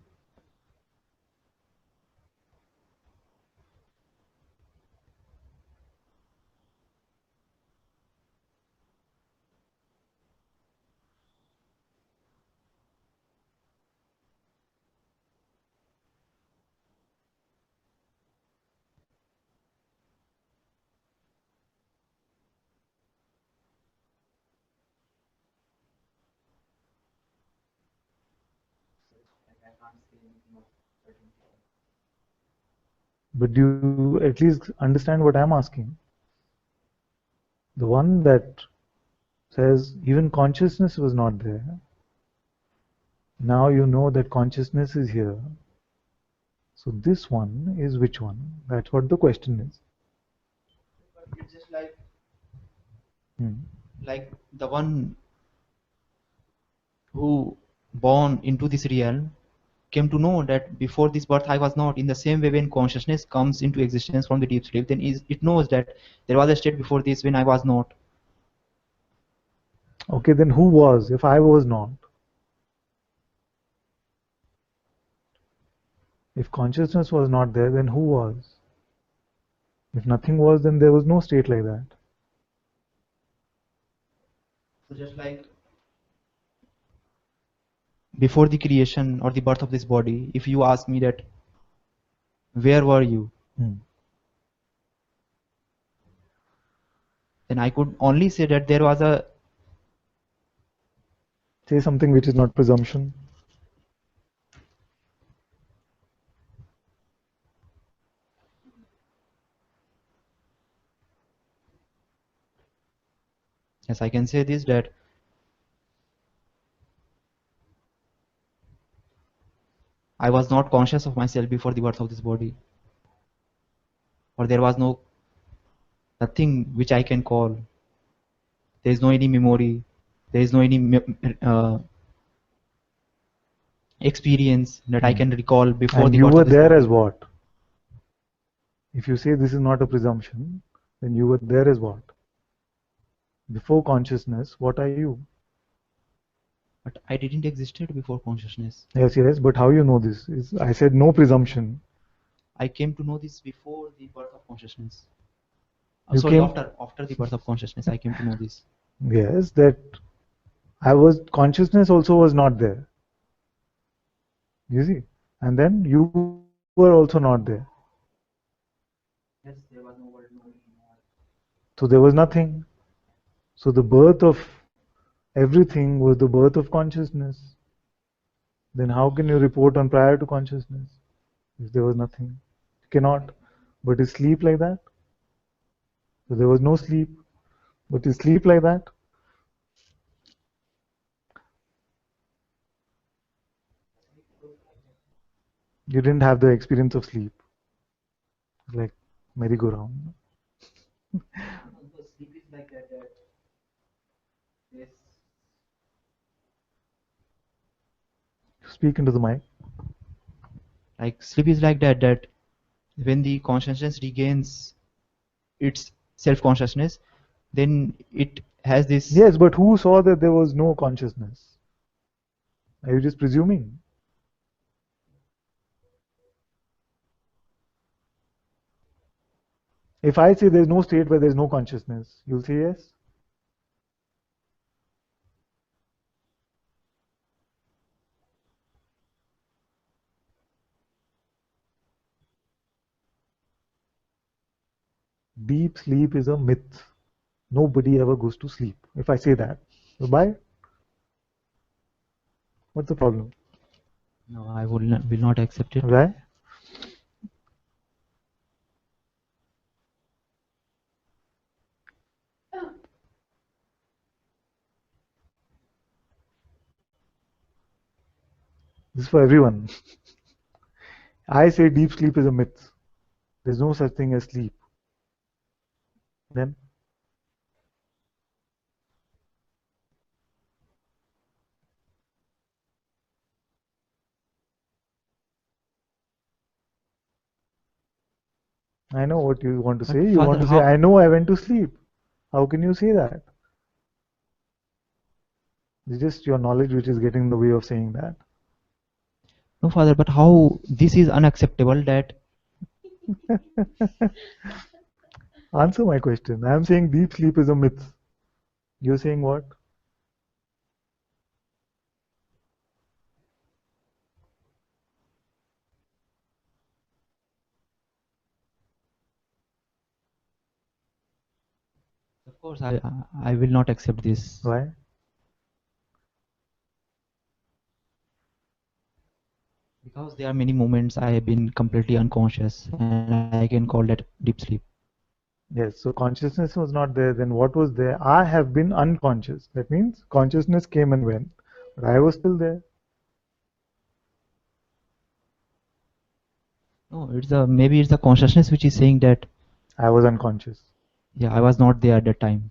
[SPEAKER 1] Like I can't say anything of certainty.
[SPEAKER 2] But do you at least understand what I'm asking? The one that says even consciousness was not there. Now you know that consciousness is here. So this one is which one? That's what the question is.
[SPEAKER 1] It's just like
[SPEAKER 2] Hmm.
[SPEAKER 1] the one who born into this realm came to know that before this birth I was not. In the same way, when consciousness comes into existence from the deep sleep, then it knows that there was a state before this when I was not.
[SPEAKER 2] Okay, then who was if I was not? If consciousness was not there, then who was? If nothing was, then there was no state like that.
[SPEAKER 1] So just like before the creation or the birth of this body, if you ask me that where were you,
[SPEAKER 2] Hmm.
[SPEAKER 1] then I could only say that there was a.
[SPEAKER 2] Say something which is not presumption.
[SPEAKER 1] Yes, I can say this, that I was not conscious of myself before the birth of this body, or there was nothing which I can call. There is no any memory. There is no any experience that I
[SPEAKER 2] Hmm.
[SPEAKER 1] can recall before
[SPEAKER 2] And
[SPEAKER 1] the
[SPEAKER 2] you
[SPEAKER 1] birth
[SPEAKER 2] were
[SPEAKER 1] of this
[SPEAKER 2] there as
[SPEAKER 1] body.
[SPEAKER 2] what? If you say this is not a presumption, then you were there as what? Before consciousness, what are you?
[SPEAKER 1] But I didn't existed before consciousness.
[SPEAKER 2] Yes, yes, but how you know this? I said no presumption.
[SPEAKER 1] I came to know this before the birth of consciousness.
[SPEAKER 2] You
[SPEAKER 1] Sorry,
[SPEAKER 2] came,
[SPEAKER 1] after the birth of consciousness, I came to know this.
[SPEAKER 2] yes, that I was, consciousness also was not there. You see? And then you were also not there.
[SPEAKER 1] Yes, there was no word, no me, no I.
[SPEAKER 2] So there was nothing. So the birth of everything was the birth of consciousness. Then how can you report on prior to consciousness if there was nothing? You cannot. But is sleep like that? So there was no sleep. But is sleep like that? You didn't have the experience of sleep. It's like merry-go-round.
[SPEAKER 1] So sleep is like that. Yes.
[SPEAKER 2] Speak into the mic.
[SPEAKER 1] Like sleep is like that. That when the consciousness regains its self-consciousness, then it has this.
[SPEAKER 2] Yes, but who saw that there was no consciousness? Are you just presuming? If I say there's no state where there's no consciousness, you'll say yes? Deep sleep is a myth. Nobody ever goes to sleep. If I say that, bye. What's the problem?
[SPEAKER 1] No, I will not accept it.
[SPEAKER 2] Why? This is for everyone. I say deep sleep is a myth. There's no such thing as sleep. Then I know what you want to
[SPEAKER 1] But
[SPEAKER 2] say. You want
[SPEAKER 1] Father,
[SPEAKER 2] to say,
[SPEAKER 1] how?
[SPEAKER 2] I know I went to sleep. How can you say that? It's just your knowledge which is getting in the way of saying that.
[SPEAKER 1] No, Father, but how this is unacceptable that.
[SPEAKER 2] Answer my question. I'm saying deep sleep is a myth. You're saying what?
[SPEAKER 1] Of course, I will not accept this,
[SPEAKER 2] Why?
[SPEAKER 1] because there are many moments I have been completely unconscious, and I can call that deep sleep.
[SPEAKER 2] Yes, so consciousness was not there. Then what was there? I have been unconscious. That means consciousness came and went, but I was still there.
[SPEAKER 1] No, it's a maybe it's the consciousness which is saying that
[SPEAKER 2] I was unconscious.
[SPEAKER 1] yeah, I was not there at that time.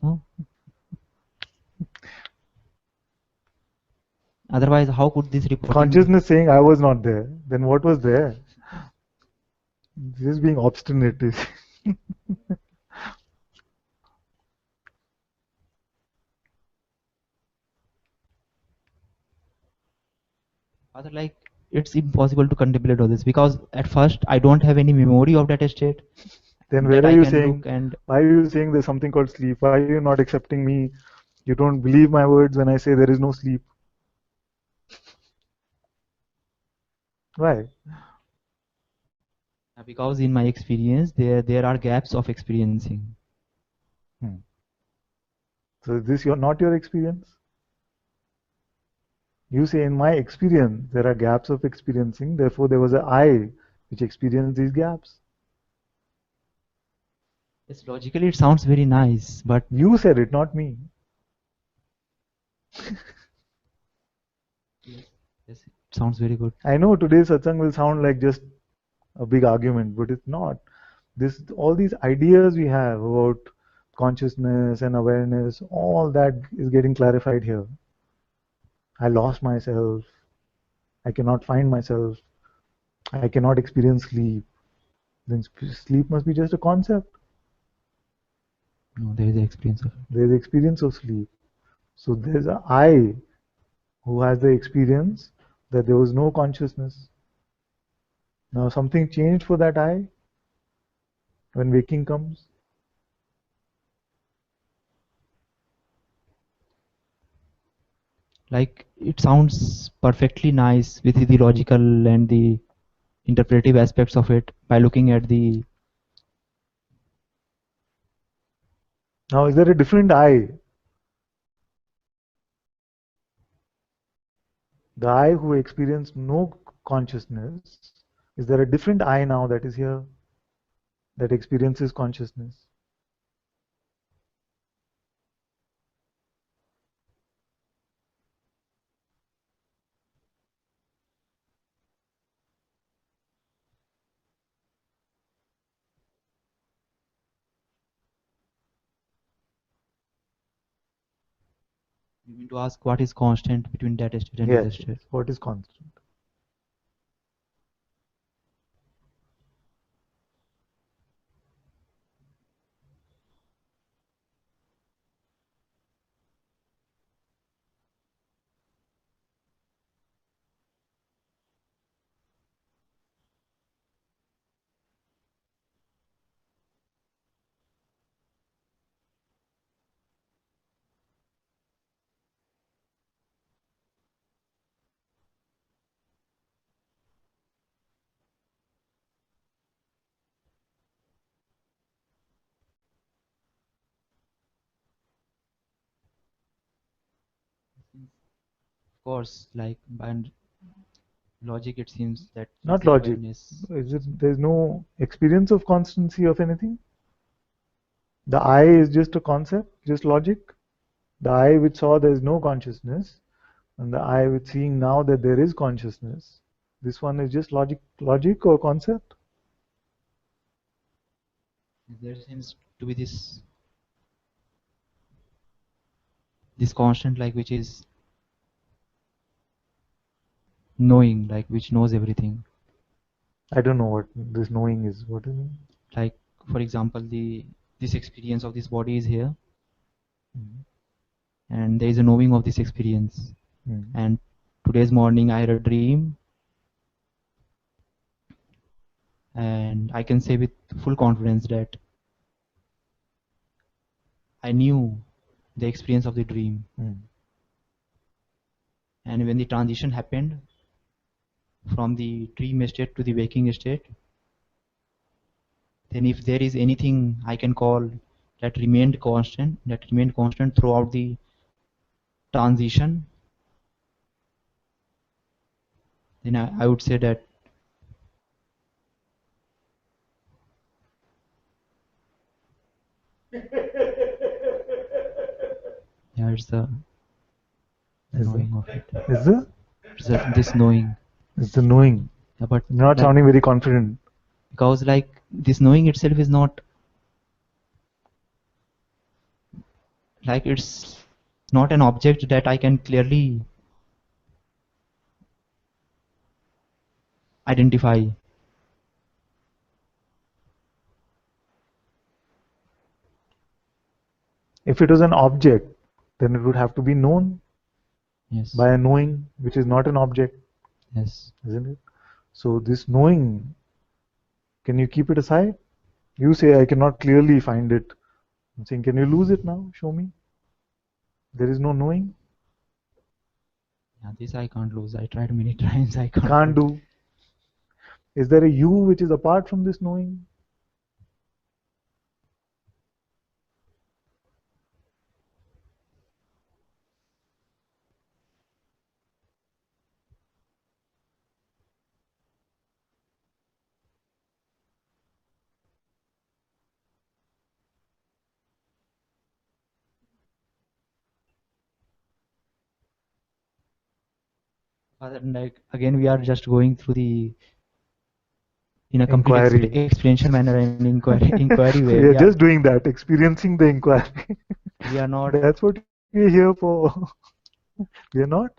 [SPEAKER 1] No? Otherwise, how could this reporting?
[SPEAKER 2] Consciousness saying I was not there. Then what was there? This is being obstinate.
[SPEAKER 1] Other like it's impossible to contemplate all this because at first I don't have any memory of that state
[SPEAKER 2] Then where
[SPEAKER 1] that
[SPEAKER 2] are
[SPEAKER 1] I
[SPEAKER 2] you
[SPEAKER 1] can
[SPEAKER 2] saying?
[SPEAKER 1] look and
[SPEAKER 2] Why are you saying there's something called sleep? Why are you not accepting me? You don't believe my words when I say there is no sleep. Why?
[SPEAKER 1] because in my experience there are gaps of experiencing.
[SPEAKER 2] Hmm. So is this not your experience? You say in my experience there are gaps of experiencing, therefore there was an I which experienced these gaps.
[SPEAKER 1] Yes, logically it sounds very nice, but
[SPEAKER 2] You said it, not me.
[SPEAKER 1] yes, yes, it sounds very good.
[SPEAKER 2] I know today's satsang will sound like just a big argument, but it's not. This all these ideas we have about consciousness and awareness, all that is getting clarified here. I lost myself. I cannot find myself. I cannot experience sleep. Then sleep must be just a concept.
[SPEAKER 1] No, there is the experience of it.
[SPEAKER 2] There's experience of sleep. So there's a I who has the experience that there was no consciousness. Now something changed for that I when waking comes.
[SPEAKER 1] Like it sounds perfectly nice with the logical and the interpretive aspects of it by looking at the
[SPEAKER 2] Now is there a different I? The I who experienced no consciousness, is there a different I now that is here that experiences consciousness?
[SPEAKER 1] you mean to ask what is constant between that state and
[SPEAKER 2] Yes,
[SPEAKER 1] this
[SPEAKER 2] yes.
[SPEAKER 1] state.
[SPEAKER 2] What is constant?
[SPEAKER 1] Of course, like by logic it seems that
[SPEAKER 2] Not
[SPEAKER 1] it's the
[SPEAKER 2] logic.
[SPEAKER 1] awareness
[SPEAKER 2] Is
[SPEAKER 1] which
[SPEAKER 2] it
[SPEAKER 1] is
[SPEAKER 2] there's no experience of constancy of anything? The I is just a concept, just logic. The I which saw there is no consciousness, and the I which seeing now that there is consciousness. This one is just logic or concept.
[SPEAKER 1] there seems to be this constant like which is knowing, like which knows everything.
[SPEAKER 2] I don't know what this knowing is. What is it?
[SPEAKER 1] Like for example, the this experience of this body is here,
[SPEAKER 2] Mm.
[SPEAKER 1] and there is a knowing of this experience.
[SPEAKER 2] Mm.
[SPEAKER 1] And today's morning I had a dream, and I can say with full confidence that I knew the experience of the dream.
[SPEAKER 2] Mm.
[SPEAKER 1] And when the transition happened from the dream state to the waking state, then if there is anything I can call that remained constant throughout the transition, then I would say that Yeah, it's the
[SPEAKER 2] Is the
[SPEAKER 1] knowing of it.
[SPEAKER 2] is the
[SPEAKER 1] This knowing.
[SPEAKER 2] is the knowing.
[SPEAKER 1] Yeah, but
[SPEAKER 2] You're not
[SPEAKER 1] like
[SPEAKER 2] sounding very confident.
[SPEAKER 1] because like this knowing itself is not like it's not an object that I can clearly identify.
[SPEAKER 2] If it was an object, then it would have to be known
[SPEAKER 1] Yes,
[SPEAKER 2] by a knowing, which is not an object,
[SPEAKER 1] yes.
[SPEAKER 2] isn't it? So this knowing, can you keep it aside? You say I cannot clearly find it. I'm saying, can you lose it now? Show me. There is no knowing.
[SPEAKER 1] Yeah, this I can't lose. I tried many times. I
[SPEAKER 2] You
[SPEAKER 1] can't
[SPEAKER 2] can't
[SPEAKER 1] lose.
[SPEAKER 2] do. Is there a you which is apart from this knowing?
[SPEAKER 1] But then, like again, we are just going through the in a complete
[SPEAKER 2] Inquiry.
[SPEAKER 1] experiential manner and inquiry way.
[SPEAKER 2] We are just doing that, experiencing the inquiry.
[SPEAKER 1] We are not
[SPEAKER 2] That's what we're here for. We are not.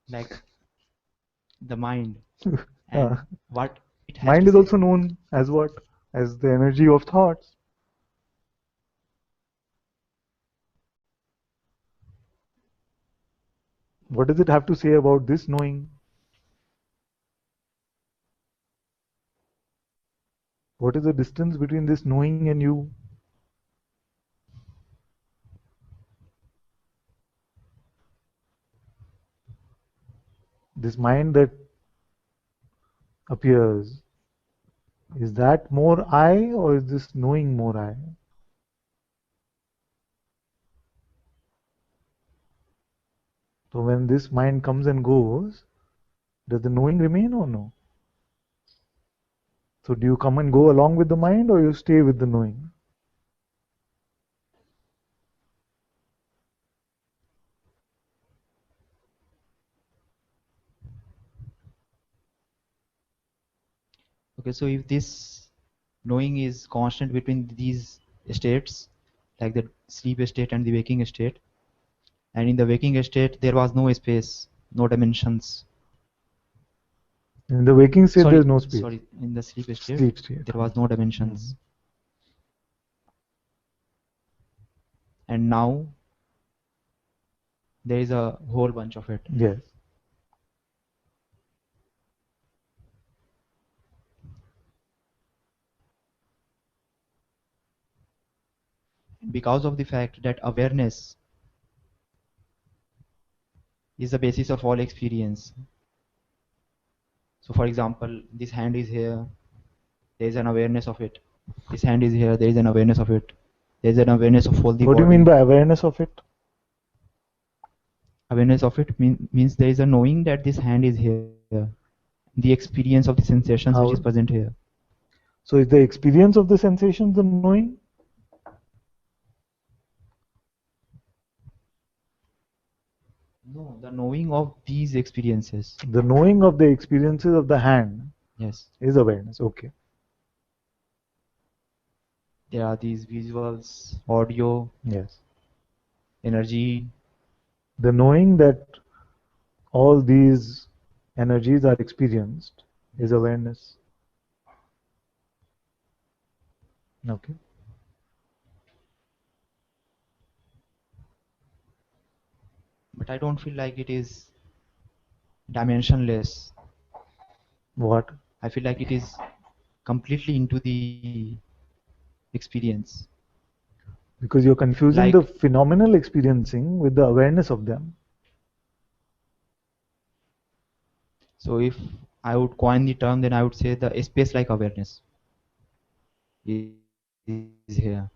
[SPEAKER 1] like the mind
[SPEAKER 2] Uh,
[SPEAKER 1] and what it has
[SPEAKER 2] Mind
[SPEAKER 1] to
[SPEAKER 2] is
[SPEAKER 1] say.
[SPEAKER 2] also known as what? As the energy of thoughts. What does it have to say about this knowing? What is the distance between this knowing and you? This mind that appears, is that more I or is this knowing more I? So when this mind comes and goes, does the knowing remain or no? So do you come and go along with the mind or you stay with the knowing?
[SPEAKER 1] Okay, so if this knowing is constant between these states, like the sleep state and the waking state, and in the waking state there was no space, no dimensions.
[SPEAKER 2] In the waking state,
[SPEAKER 1] Sorry,
[SPEAKER 2] there's no space.
[SPEAKER 1] sorry. In the sleep state
[SPEAKER 2] Sleep state.
[SPEAKER 1] there was no
[SPEAKER 2] Mhm.
[SPEAKER 1] dimensions, and now there is a whole bunch of it.
[SPEAKER 2] Yes.
[SPEAKER 1] Because of the fact that awareness is the basis of all experience. So, for example, this hand is here, there is an awareness of it. This hand is here, there is an awareness of it. There is an awareness of all the
[SPEAKER 2] What do you mean
[SPEAKER 1] body.
[SPEAKER 2] by awareness of it?
[SPEAKER 1] Awareness of it means there is a knowing that this hand is here. The experience of the sensations which is
[SPEAKER 2] How?
[SPEAKER 1] present here.
[SPEAKER 2] So is the experience of the sensations the knowing?
[SPEAKER 1] No, the knowing of these experiences.
[SPEAKER 2] The knowing of the experiences of the hand
[SPEAKER 1] Yes.
[SPEAKER 2] is awareness. Okay.
[SPEAKER 1] There are these visuals, audio,
[SPEAKER 2] Yes.
[SPEAKER 1] energy.
[SPEAKER 2] The knowing that all these energies are experienced is
[SPEAKER 1] Yes.
[SPEAKER 2] awareness. Okay.
[SPEAKER 1] But I don't feel like it is dimensionless.
[SPEAKER 2] What?
[SPEAKER 1] I feel like it is completely into the experience.
[SPEAKER 2] Because you're confusing the
[SPEAKER 1] Like,
[SPEAKER 2] phenomenal experiencing with the awareness of them.
[SPEAKER 1] so if I would coin the term, then I would say the space like awareness is here,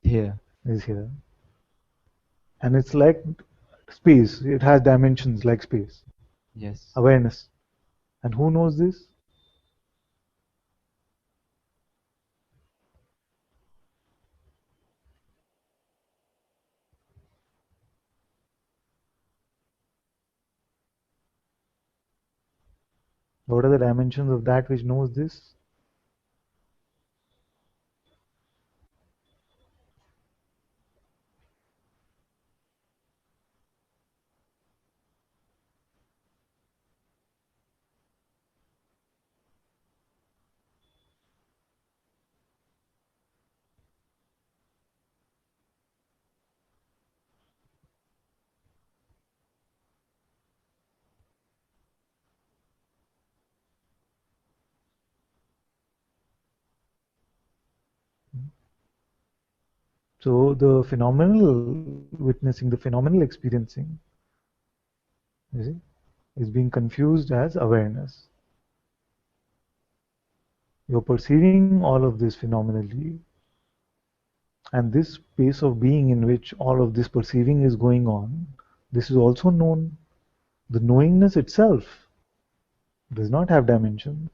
[SPEAKER 1] here.
[SPEAKER 2] Is here. And it's like space. It has dimensions like space.
[SPEAKER 1] Yes.
[SPEAKER 2] Awareness. And who knows this? What are the dimensions of that which knows this? So the phenomenal witnessing, the phenomenal experiencing, you see, is being confused as awareness. You're perceiving all of this phenomenally, and this space of being in which all of this perceiving is going on, this is also known. The knowingness itself does not have dimension.